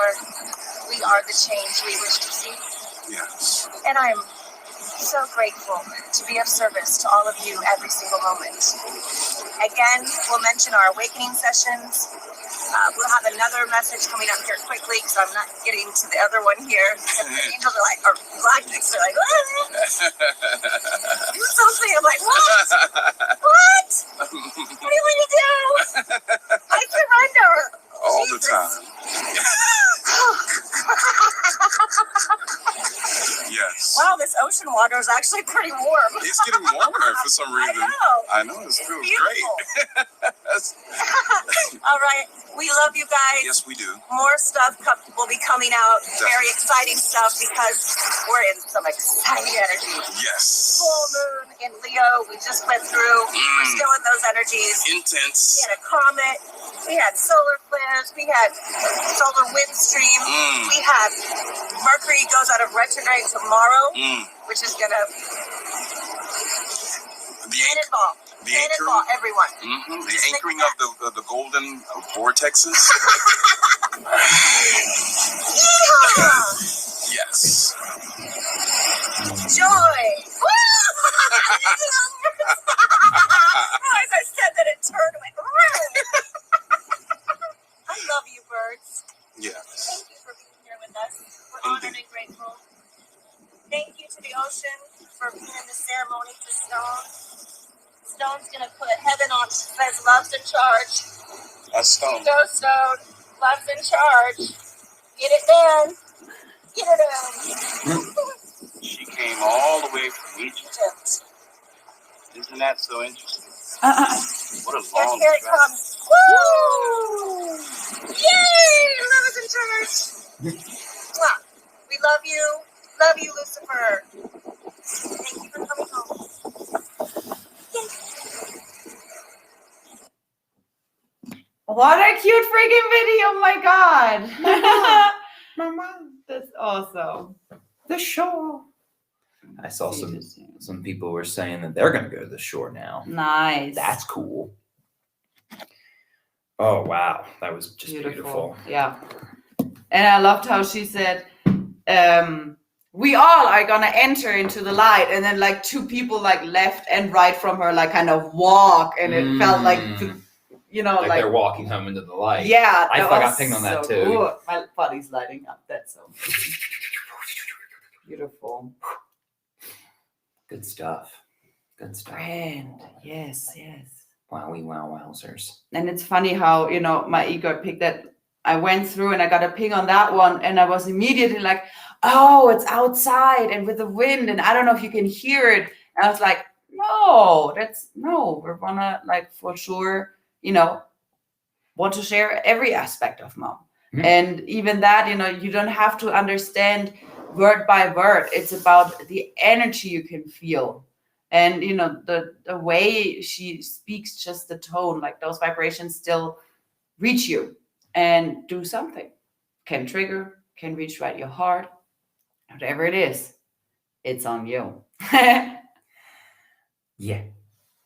We are the change we wish to see. Yes. And I am so grateful to be of service to all of you every single moment. Again, we'll mention our awakening sessions. We'll have another message coming up here quickly because I'm not getting to the other one here. The angels are like, or galactics are like, do something. I'm like, what? What? What do you want to do? I surrender. All Jesus. the time. Yes. Wow, this ocean water is actually pretty warm. It's getting warmer for some reason. I know. It feels beautiful. great. All right. We love you guys. Yes, we do. More stuff will be coming out. Definitely. Very exciting stuff because we're in some exciting energy. Yes. Full moon in Leo. We just went through. We're still in those energies. Intense. We had a comet. We had solar flares. We had solar wind stream. We had Mercury goes out of retrograde tomorrow, which is gonna cannonball. The anchor, Cannonball, everyone. the anchoring of the golden vortexes. Yes. Joy. As I said that, it turned away. I love you, birds. Yes. Thank you for being here with us. We're honored and grateful. Thank you to the ocean for being in the ceremony for Stone. Stone's gonna put heaven on. Says love's in charge. That's Stone. Go, Stone. Love's in charge. Get it done. Get it done. She came all the way from Egypt. Egypt. Isn't that so interesting? What a Yes, long here it trek. comes. Woo! Yay! Love is in charge. Mwah. We love you. Love you, Lucifer. Thank you for coming home. Yay. What a cute freaking video! My God. Mama, That's awesome. the shore. I saw some people were saying that they're going to go to the shore now. Nice. That's cool. Oh, wow. That was just beautiful. Yeah. And I loved how she said, we all are going to enter into the light. And then like two people like left and right from her, like kind of walk. And it felt like, like they're walking home into the light. Yeah. I got pinged on that too. Cool. My body's lighting up. That's so beautiful. Good stuff. Good stuff. Grand. Yes. Wowie, wowzers. And it's funny how, my ego picked that. I went through and I got a ping on that one. And I was immediately like, oh, it's outside and with the wind. And I don't know if you can hear it. And I was like, no, we're gonna like for sure, want to share every aspect of mom. Mm-hmm. And even that, you don't have to understand word by word. It's about the energy you can feel. And, the way she speaks, just the tone, like those vibrations still reach you and do something. Can trigger, can reach right your heart. Whatever it is, it's on you. Yeah.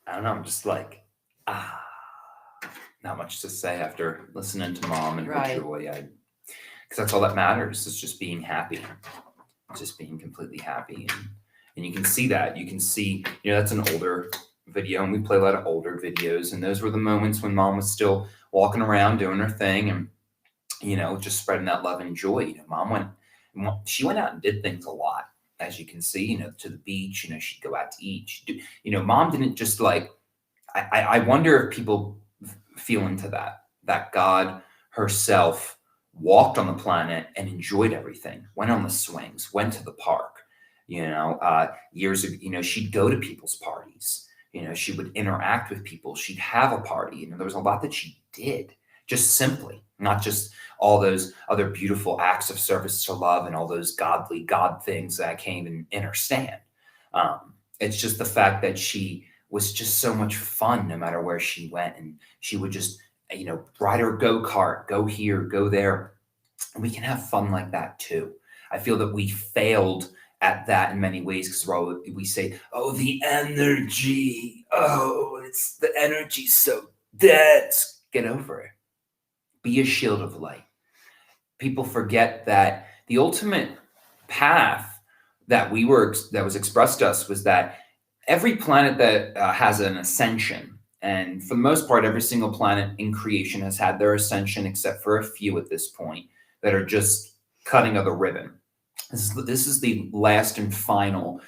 I don't know. I'm just like, not much to say after listening to mom and her joy. Because that's all that matters. Is just being happy. Just being completely happy. And you can see that. You can see, that's an older video, and we play a lot of older videos. And those were the moments when mom was still walking around doing her thing and, just spreading that love and joy. She went out and did things a lot, as you can see, to the beach, she'd go out to eat. Mom didn't just like, I wonder if people feel into that God herself walked on the planet and enjoyed everything, went on the swings, went to the park, years ago, she'd go to people's parties, she would interact with people, she'd have a party, there was a lot that she did just simply, not just all those other beautiful acts of service to love and all those godly God things that I can't even understand. It's just the fact that she was just so much fun no matter where she went, and she would just, ride her go-kart, go here, go there. And we can have fun like that too. I feel that we failed at that in many ways because we say, oh, the energy, it's the energy so dense. Get over it. Be a shield of light. People forget that the ultimate path that was expressed to us was that every planet that has an ascension, and for the most part, every single planet in creation has had their ascension, except for a few at this point that are just cutting of the ribbon. This is the last and final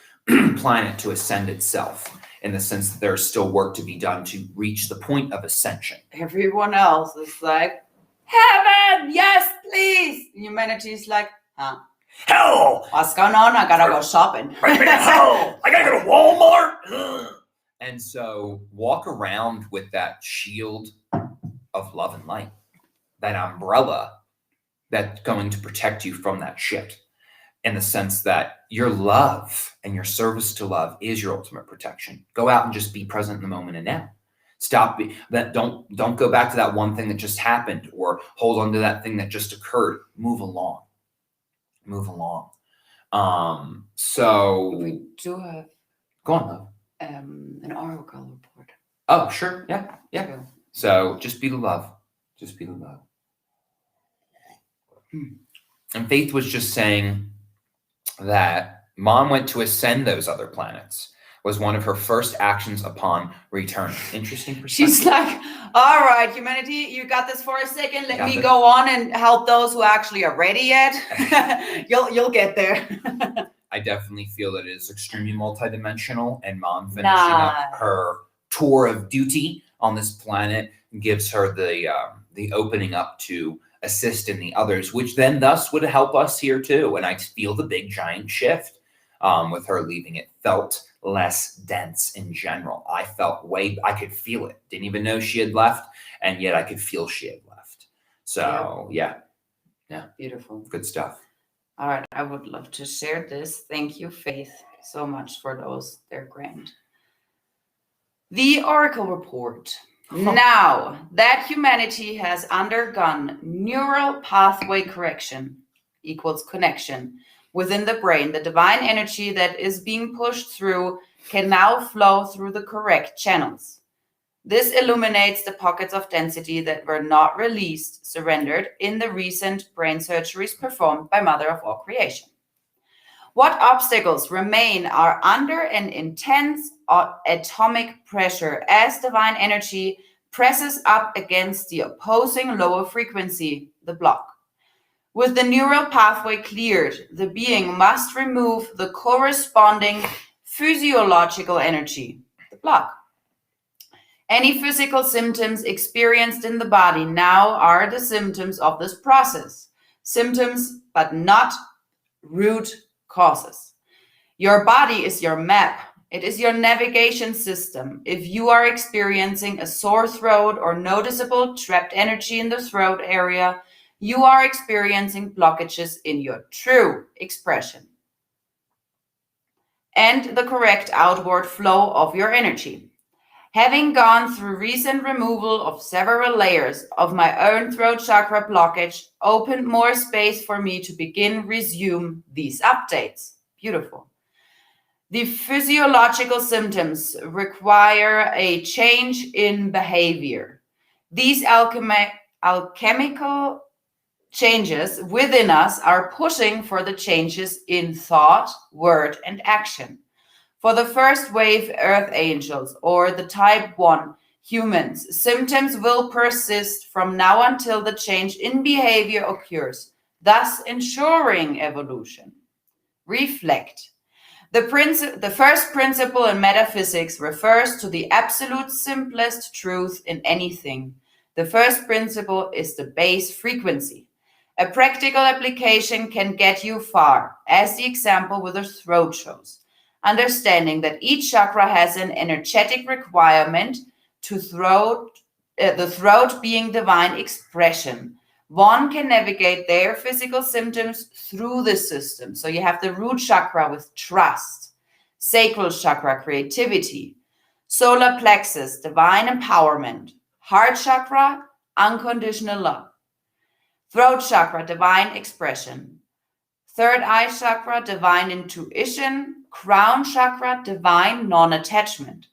planet to ascend itself, in the sense that there's still work to be done to reach the point of ascension. Everyone else is like, heaven, yes, please. Humanity is like, huh? Hell! What's going on? I gotta go shopping. Hell! I gotta go to Walmart! And so walk around with that shield of love and light, that umbrella that's going to protect you from that shit, in the sense that your love and your service to love is your ultimate protection. Go out and just be present in the moment and now. Don't go back to that one thing that just happened, or hold on to that thing that just occurred. Move along. So we do have go on, love. An oracle report. Oh, sure. Yeah. So just be the love. Just be the love. And Faith was just saying that mom went to ascend those other planets, was one of her first actions upon return. Interesting perspective. She's like, all right, humanity, you got this for a second. Let me go on and help those who actually are ready yet. You'll get there. I definitely feel that it is extremely multidimensional, and mom finishing up her tour of duty on this planet gives her the opening up to assist in the others, which then thus would help us here too. And I feel the big giant shift with her leaving. It felt less dense in general. I could feel it. Didn't even know she had left, and yet I could feel she had left. So yeah. Beautiful. Good stuff. All right, I would love to share this. Thank you, Faith, so much for those. They're grand. The Oracle Report. Now that humanity has undergone neural pathway correction equals connection within the brain, the divine energy that is being pushed through can now flow through the correct channels. This illuminates the pockets of density that were not released, surrendered in the recent brain surgeries performed by Mother of all creation. What obstacles remain are under an intense atomic pressure as divine energy presses up against the opposing lower frequency, the block. With the neural pathway cleared, the being must remove the corresponding physiological energy, the block. Any physical symptoms experienced in the body now are the symptoms of this process. Symptoms, but not root causes. Your body is your map. It is your navigation system. If you are experiencing a sore throat or noticeable trapped energy in the throat area, you are experiencing blockages in your true expression and the correct outward flow of your energy. Having gone through recent removal of several layers of my own throat chakra blockage, opened more space for me to resume these updates. Beautiful. The physiological symptoms require a change in behavior. These alchemical changes within us are pushing for the changes in thought, word, and action. For the first wave earth angels or the type 1 humans, symptoms will persist from now until the change in behavior occurs, thus ensuring evolution. Reflect. The first principle in metaphysics refers to the absolute simplest truth in anything. The first principle is the base frequency. A practical application can get you far, as the example with the throat shows. Understanding that each chakra has an energetic requirement to the throat being divine expression. One can navigate their physical symptoms through this system. So you have the root chakra with trust, sacral chakra, creativity, solar plexus, divine empowerment, heart chakra, unconditional love, throat chakra, divine expression, third eye chakra, divine intuition, crown chakra, divine non-attachment.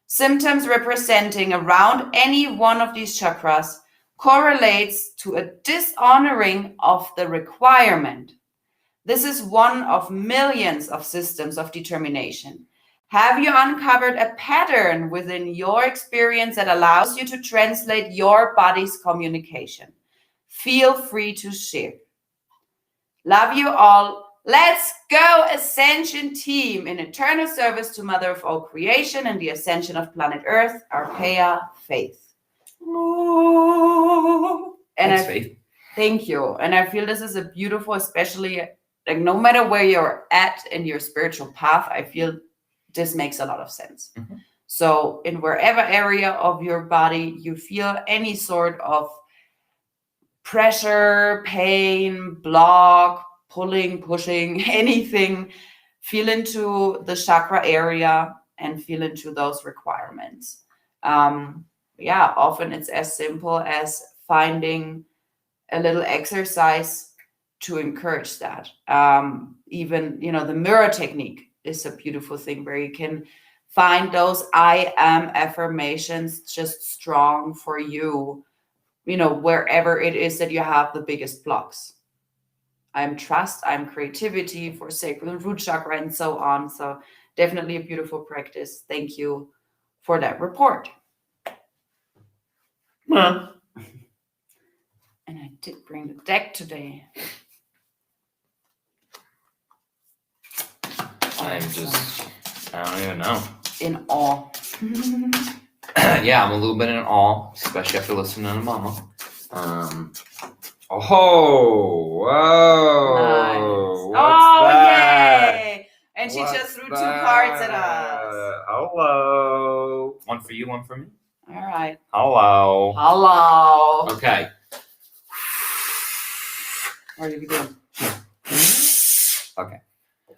Symptoms representing around any one of these chakras correlates to a dishonoring of the requirement. This is one of millions of systems of determination. Have you uncovered a pattern within your experience that allows you to translate your body's communication? Feel free to share. Love you all. Let's go, Ascension team, in eternal service to Mother of all creation and the ascension of planet Earth, Archaea, Faith. Thanks, Faith. Thank you. And I feel this is a beautiful, especially like no matter where you're at in your spiritual path, I feel this makes a lot of sense. Mm-hmm. So in wherever area of your body you feel any sort of pressure, pain, block, pulling, pushing, anything, feel into the chakra area and feel into those requirements. Often it's as simple as finding a little exercise to encourage that. Even, the mirror technique is a beautiful thing where you can find those I am affirmations just strong for you, wherever it is that you have the biggest blocks. I'm trust, I'm creativity for sacral and root chakra and so on. So definitely a beautiful practice. Thank you for that report. And I did bring the deck today. I don't even know. In awe. Yeah, I'm a little bit in awe, especially after listening to Mama. Whoa! Nice. What's that? Yay! And she just threw 2 cards at us. Hello. One for you, one for me. All right. Hello. Okay. What are you doing? Okay.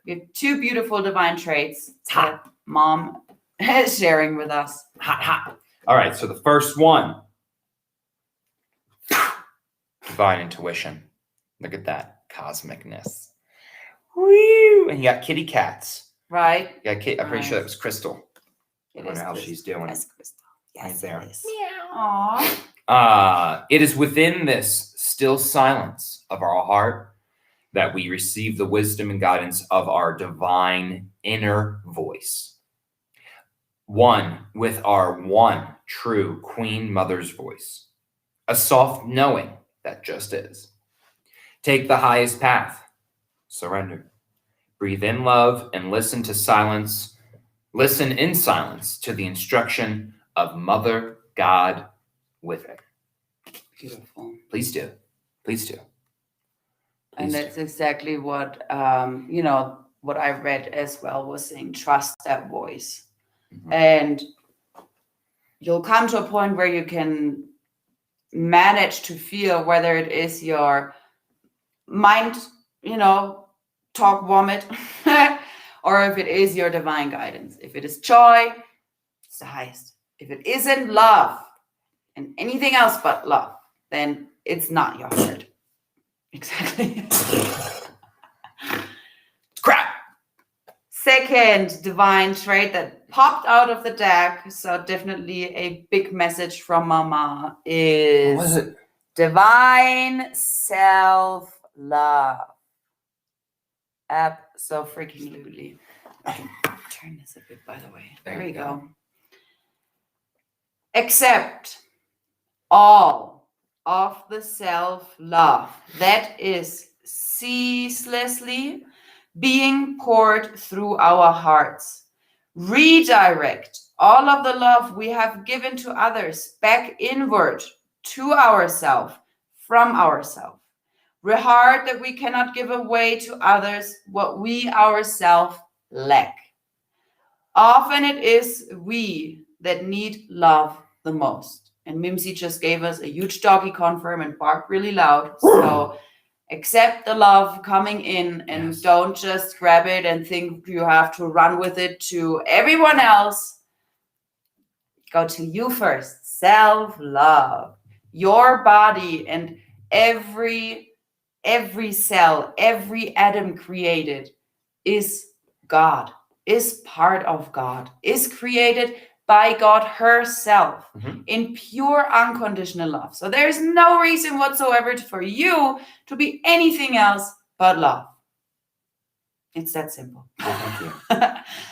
We have 2 beautiful divine traits that Mom is sharing with us. Hot. All right, so the first one, divine intuition. Look at that cosmicness. Woo! And you got kitty cats. Right. Yeah, I'm pretty sure that was Crystal. It I wonder is how Crystal. she's doing. Yes, Crystal. Yes, Right there. it is. Aww. It is within this still silence of our heart that we receive the wisdom and guidance of our divine inner voice. One with our one true Queen Mother's voice. A soft knowing that just is. Take the highest path. Surrender. Breathe in love and listen to silence. Listen in silence to the instruction of Mother God within. Beautiful. Please do. Please do. And Please that's exactly what, what I read as well was saying, trust that voice. Mhm. And you'll come to a point where you can manage to feel whether it is your mind, talk vomit, or if it is your divine guidance. If it is joy, it's the highest. If it isn't love and anything else but love, then it's not your heart. Exactly. Crap. Second divine trait that popped out of the deck, so definitely a big message from Mama, is What was it? divine self-love. Abso-freaking-lutely. Turn this a bit, by the way. There we go. Accept all of the self-love that is ceaselessly being poured through our hearts. Redirect all of the love we have given to others back inward to ourselves, from ourselves. We're hard that we cannot give away to others what we ourselves lack. Often it is we that need love the most. And Mimsy just gave us a huge doggy confirm and barked really loud. So accept the love coming in and Yes. don't just grab it and think you have to run with it to everyone else. Go to you first. Self-love. Your body and every cell, every atom created is God, is part of God, is created by God herself in pure unconditional love. So there is no reason whatsoever for you to be anything else but love. It's that simple. Thank you.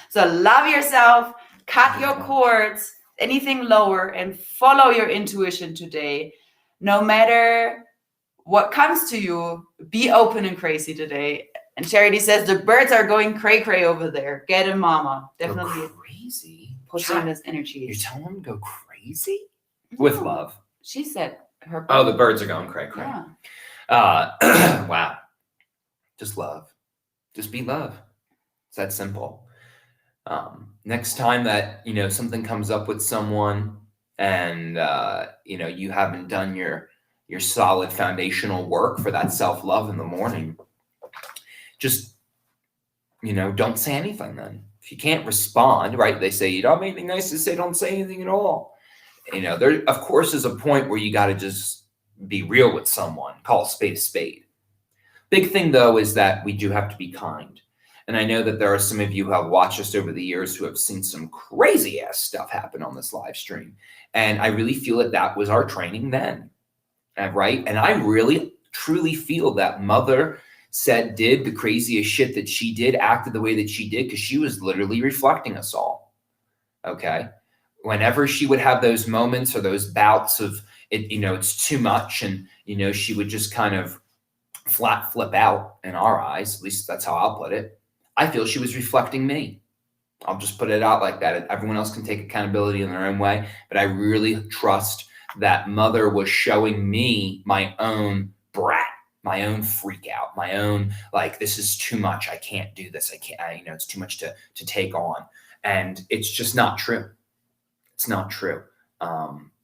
So love yourself, cut your cords, anything lower, and follow your intuition today. No matter what comes to you, be open and crazy today. And Charity says the birds are going cray-cray over there. Get him, Mama. Definitely Go crazy. pushing this energy. You're telling them to go crazy? With love. She said her. Oh, the birds are going cray cray. Yeah. Wow. Just love. Just be love. It's that simple. Next time that something comes up with someone and you haven't done your solid foundational work for that self-love in the morning, just don't say anything then. If you can't respond, right? They say you don't have anything nice to say, don't say anything at all. There of course is a point where you got to just be real with someone, call a spade a spade. Big thing though is that we do have to be kind. And I know that there are some of you who have watched us over the years who have seen some crazy ass stuff happen on this live stream. And I really feel that was our training then. Right? And I really, truly feel that Mother did the craziest shit that she did, acted the way that she did, because she was literally reflecting us all. Okay? Whenever she would have those moments or those bouts of it, it's too much, and she would just kind of flat flip out in our eyes. At least that's how I'll put it. I feel she was reflecting me. I'll just put it out like that. Everyone else can take accountability in their own way, but I really trust that Mother was showing me my own brat, my own freak out, my own, like, this is too much. I can't do this. I can't, it's too much to take on. And it's just not true. It's not true.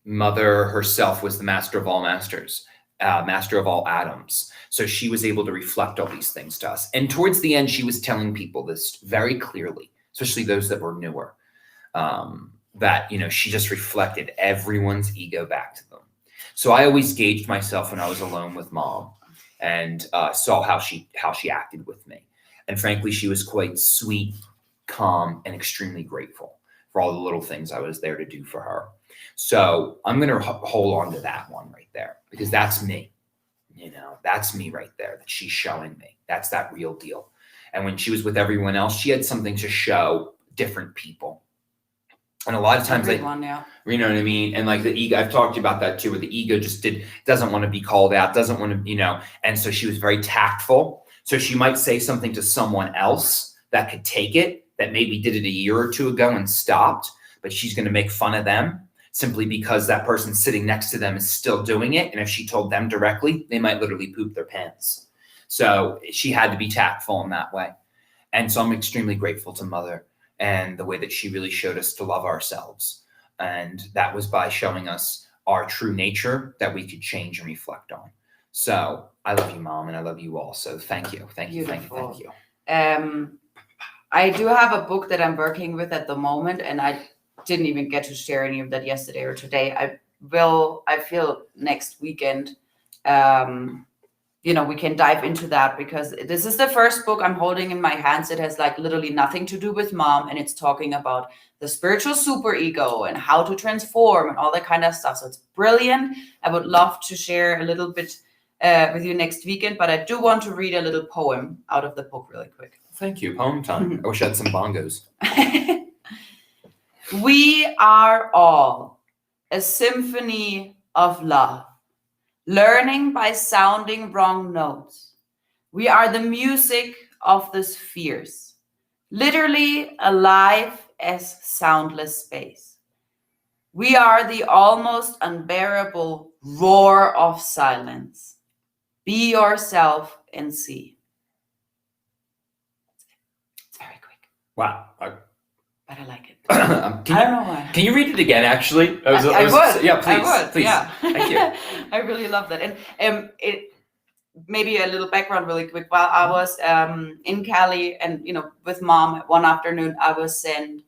Mother herself was the master of all masters, master of all atoms. So she was able to reflect all these things to us. And towards the end, she was telling people this very clearly, especially those that were newer. that, she just reflected everyone's ego back to them. So I always gauged myself when I was alone with mom and saw how she acted with me. And frankly, she was quite sweet, calm, and extremely grateful for all the little things I was there to do for her. So I'm going to hold on to that one right there, because that's me. That's me right there that she's showing me. That's that real deal. And when she was with everyone else, she had something to show different people. And a lot of times, you know what I mean? And like the ego, I've talked to you about that too, where the ego just doesn't want to be called out, doesn't want to, and so she was very tactful. So she might say something to someone else that could take it, that maybe did it a year or two ago and stopped, but she's going to make fun of them simply because that person sitting next to them is still doing it. And if she told them directly, they might literally poop their pants. So she had to be tactful in that way. And so I'm extremely grateful to Mother and the way that she really showed us to love ourselves. And that was by showing us our true nature that we could change and reflect on. So I love you, Mom, and I love you all. So thank you. Thank you. Beautiful. Thank you. I do have a book that I'm working with at the moment, and I didn't even get to share any of that yesterday or today. I feel next weekend, we can dive into that, because this is the first book I'm holding in my hands. It has like literally nothing to do with mom, and it's talking about the spiritual superego and how to transform and all that kind of stuff. So it's brilliant. I would love to share a little bit with you next weekend, but I do want to read a little poem out of the book really quick. Thank you. Poem time. I wish I had some bongos. We are all a symphony of love, learning by sounding wrong notes. We are the music of the spheres, literally alive as soundless space. We are the almost unbearable roar of silence. Be yourself and see. It's very quick. Wow. But I like it. I don't know why. Can you read it again, actually? I would. Yeah, please. I would. Please. Yeah. Thank you. I really love that. And it maybe a little background really quick. While I was in Cali and, with mom one afternoon, I was sent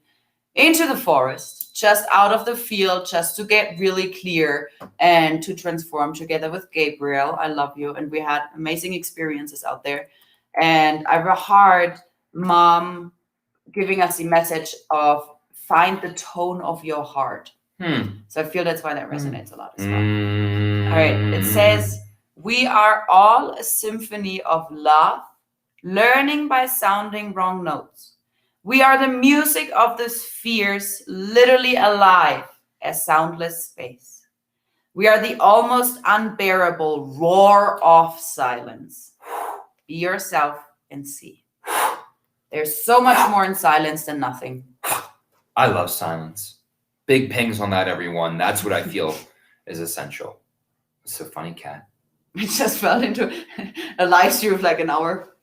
into the forest, just out of the field, just to get really clear and to transform together with Gabriel. I love you. And we had amazing experiences out there. And I heard mom giving us the message of find the tone of your heart. So I feel that's why that resonates a lot as well. All right. It says, we are all a symphony of love, learning by sounding wrong notes. We are the music of the spheres, literally alive as soundless space. We are the almost unbearable roar of silence. Be yourself and see. There's so much more in silence than nothing. I love silence. Big pings on that, everyone. That's what I feel is essential. It's so funny, Kat. We just fell into a live stream of like an hour.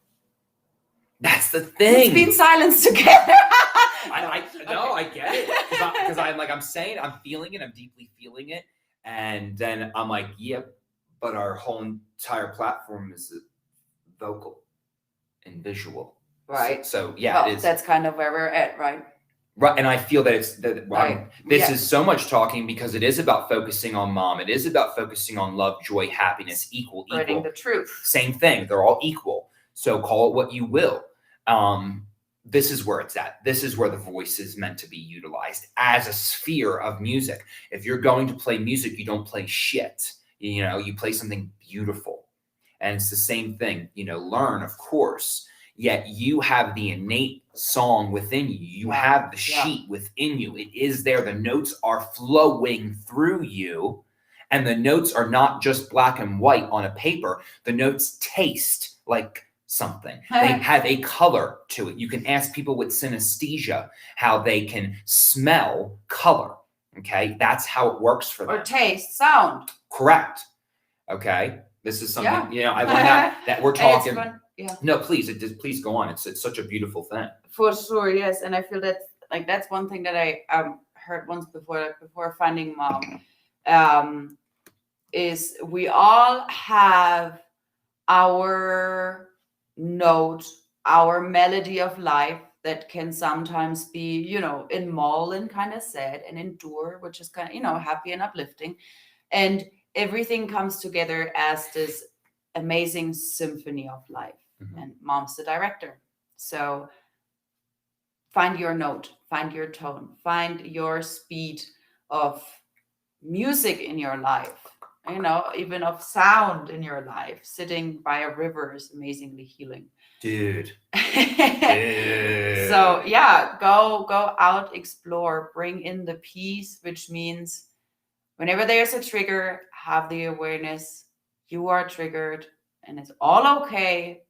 That's the thing. It's been silence together. I get it. Because I'm feeling it. I'm deeply feeling it. And then I'm like, yep. But our whole entire platform is vocal and visual. Right. So yeah, it is. That's kind of where we're at, right? Right. And I feel that this Yeah. is so much talking because it is about focusing on mom. It is about focusing on love, joy, happiness, equal. Spreading the truth. Same thing. They're all equal. So call it what you will. This is where it's at. This is where the voice is meant to be utilized as a sphere of music. If you're going to play music, you don't play shit. You play something beautiful. And it's the same thing. Learn, of course. Yet you have the innate song within you. You have the sheet within you. It is there. The notes are flowing through you. And the notes are not just black and white on a paper. The notes taste like something. They have a color to it. You can ask people with synesthesia how they can smell color. Okay. That's how it works for them. Or taste, sound. Correct. Okay. This is something, I learned that we're talking. Yeah. No, please go on. It's such a beautiful thing. For sure, yes. And I feel that's one thing that I heard once before finding mom, is we all have our note, our melody of life that can sometimes be, in mall and kind of sad, and endure, which is kind of, happy and uplifting. And everything comes together as this amazing symphony of life. Mhm. And Mom's the director. So find your note, find your tone, find your speed of music in your life, even of sound in your life. Sitting by a river is amazingly healing. Dude. So yeah, go out, explore, bring in the peace, which means whenever there's a trigger, have the awareness you are triggered and it's all okay.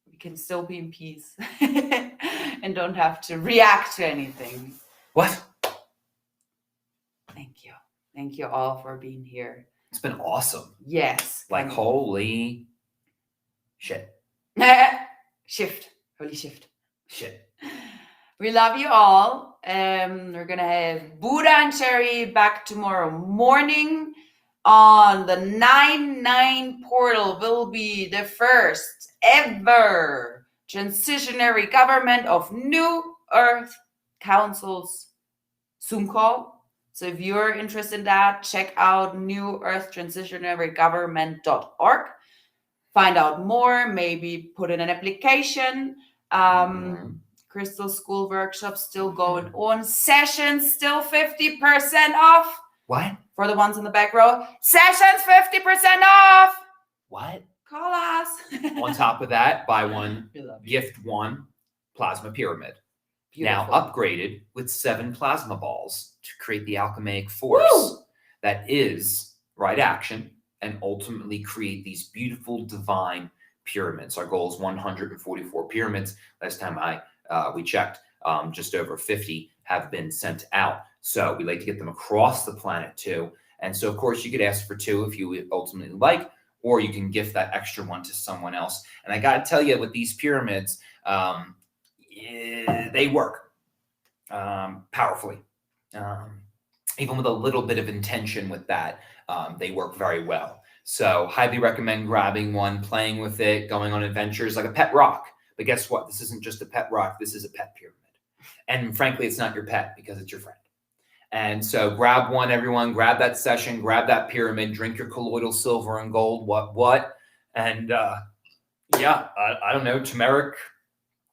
We can still be in peace and don't have to react to anything. What? Thank you. Thank you all for being here. It's been awesome. Yes. Like, holy shit. Shift. Holy shift. Shit. We love you all. We're going to have Buddha and Cherry back tomorrow morning. On the 9/9 portal will be the first ever transitionary government of New Earth Council's Zoom call. So if you're interested in that, check out newearthtransitionarygovernment.org. Find out more, maybe put in an application. Crystal School workshop still going on. Sessions still 50% off. What? For the ones in the back row. Sessions 50% off. What? Call us. On top of that, buy one, We love you. gift one plasma pyramid. Beautiful. Now upgraded with 7 plasma balls to create the alchemic force Woo! that is right action and ultimately create these beautiful divine pyramids. Our goal is 144 pyramids. Last time we checked, just over 50 have been sent out. So we like to get them across the planet too. And so, of course, you could ask for 2 if you would ultimately like, or you can gift that extra one to someone else. And I got to tell you, with these pyramids, they work powerfully. Even with a little bit of intention with that, they work very well. So highly recommend grabbing one, playing with it, going on adventures like a pet rock. But guess what? This isn't just a pet rock. This is a pet pyramid. And frankly, it's not your pet because it's your friend. And so grab one, everyone. Grab that session. Grab that pyramid. Drink your colloidal silver and gold. What? And I don't know, turmeric,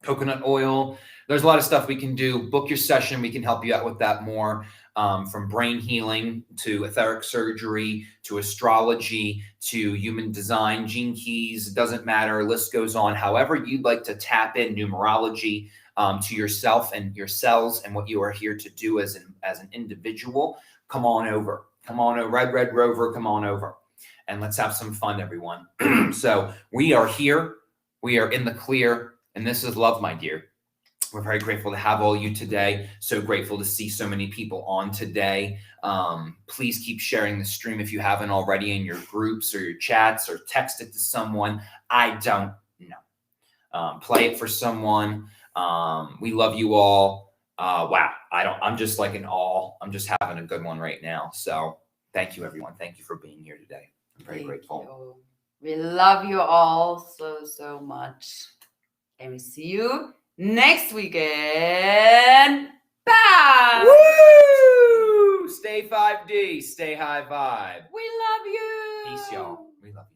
coconut oil. There's a lot of stuff we can do. Book your session. We can help you out with that more. From brain healing to etheric surgery to astrology to human design, gene keys, it doesn't matter. List goes on. However you'd like to tap in numerology to yourself and your cells and what you are here to do as an individual, come on over. Come on over. Red Rover, come on over. And let's have some fun, everyone. So we are here. We are in the clear. And this is love, my dear. We're very grateful to have all you today. So grateful to see so many people on today. Please keep sharing the stream if you haven't already in your groups or your chats, or text it to someone. I don't know. Play it for someone. We love you all. Wow. I'm just like in awe. I'm just having a good one right now. So thank you, everyone. Thank you for being here today. I'm very grateful. You. We love you all so much. And we see you next weekend. Bye. Woo! Stay 5D. Stay high vibe. We love you. Peace, y'all. We love you.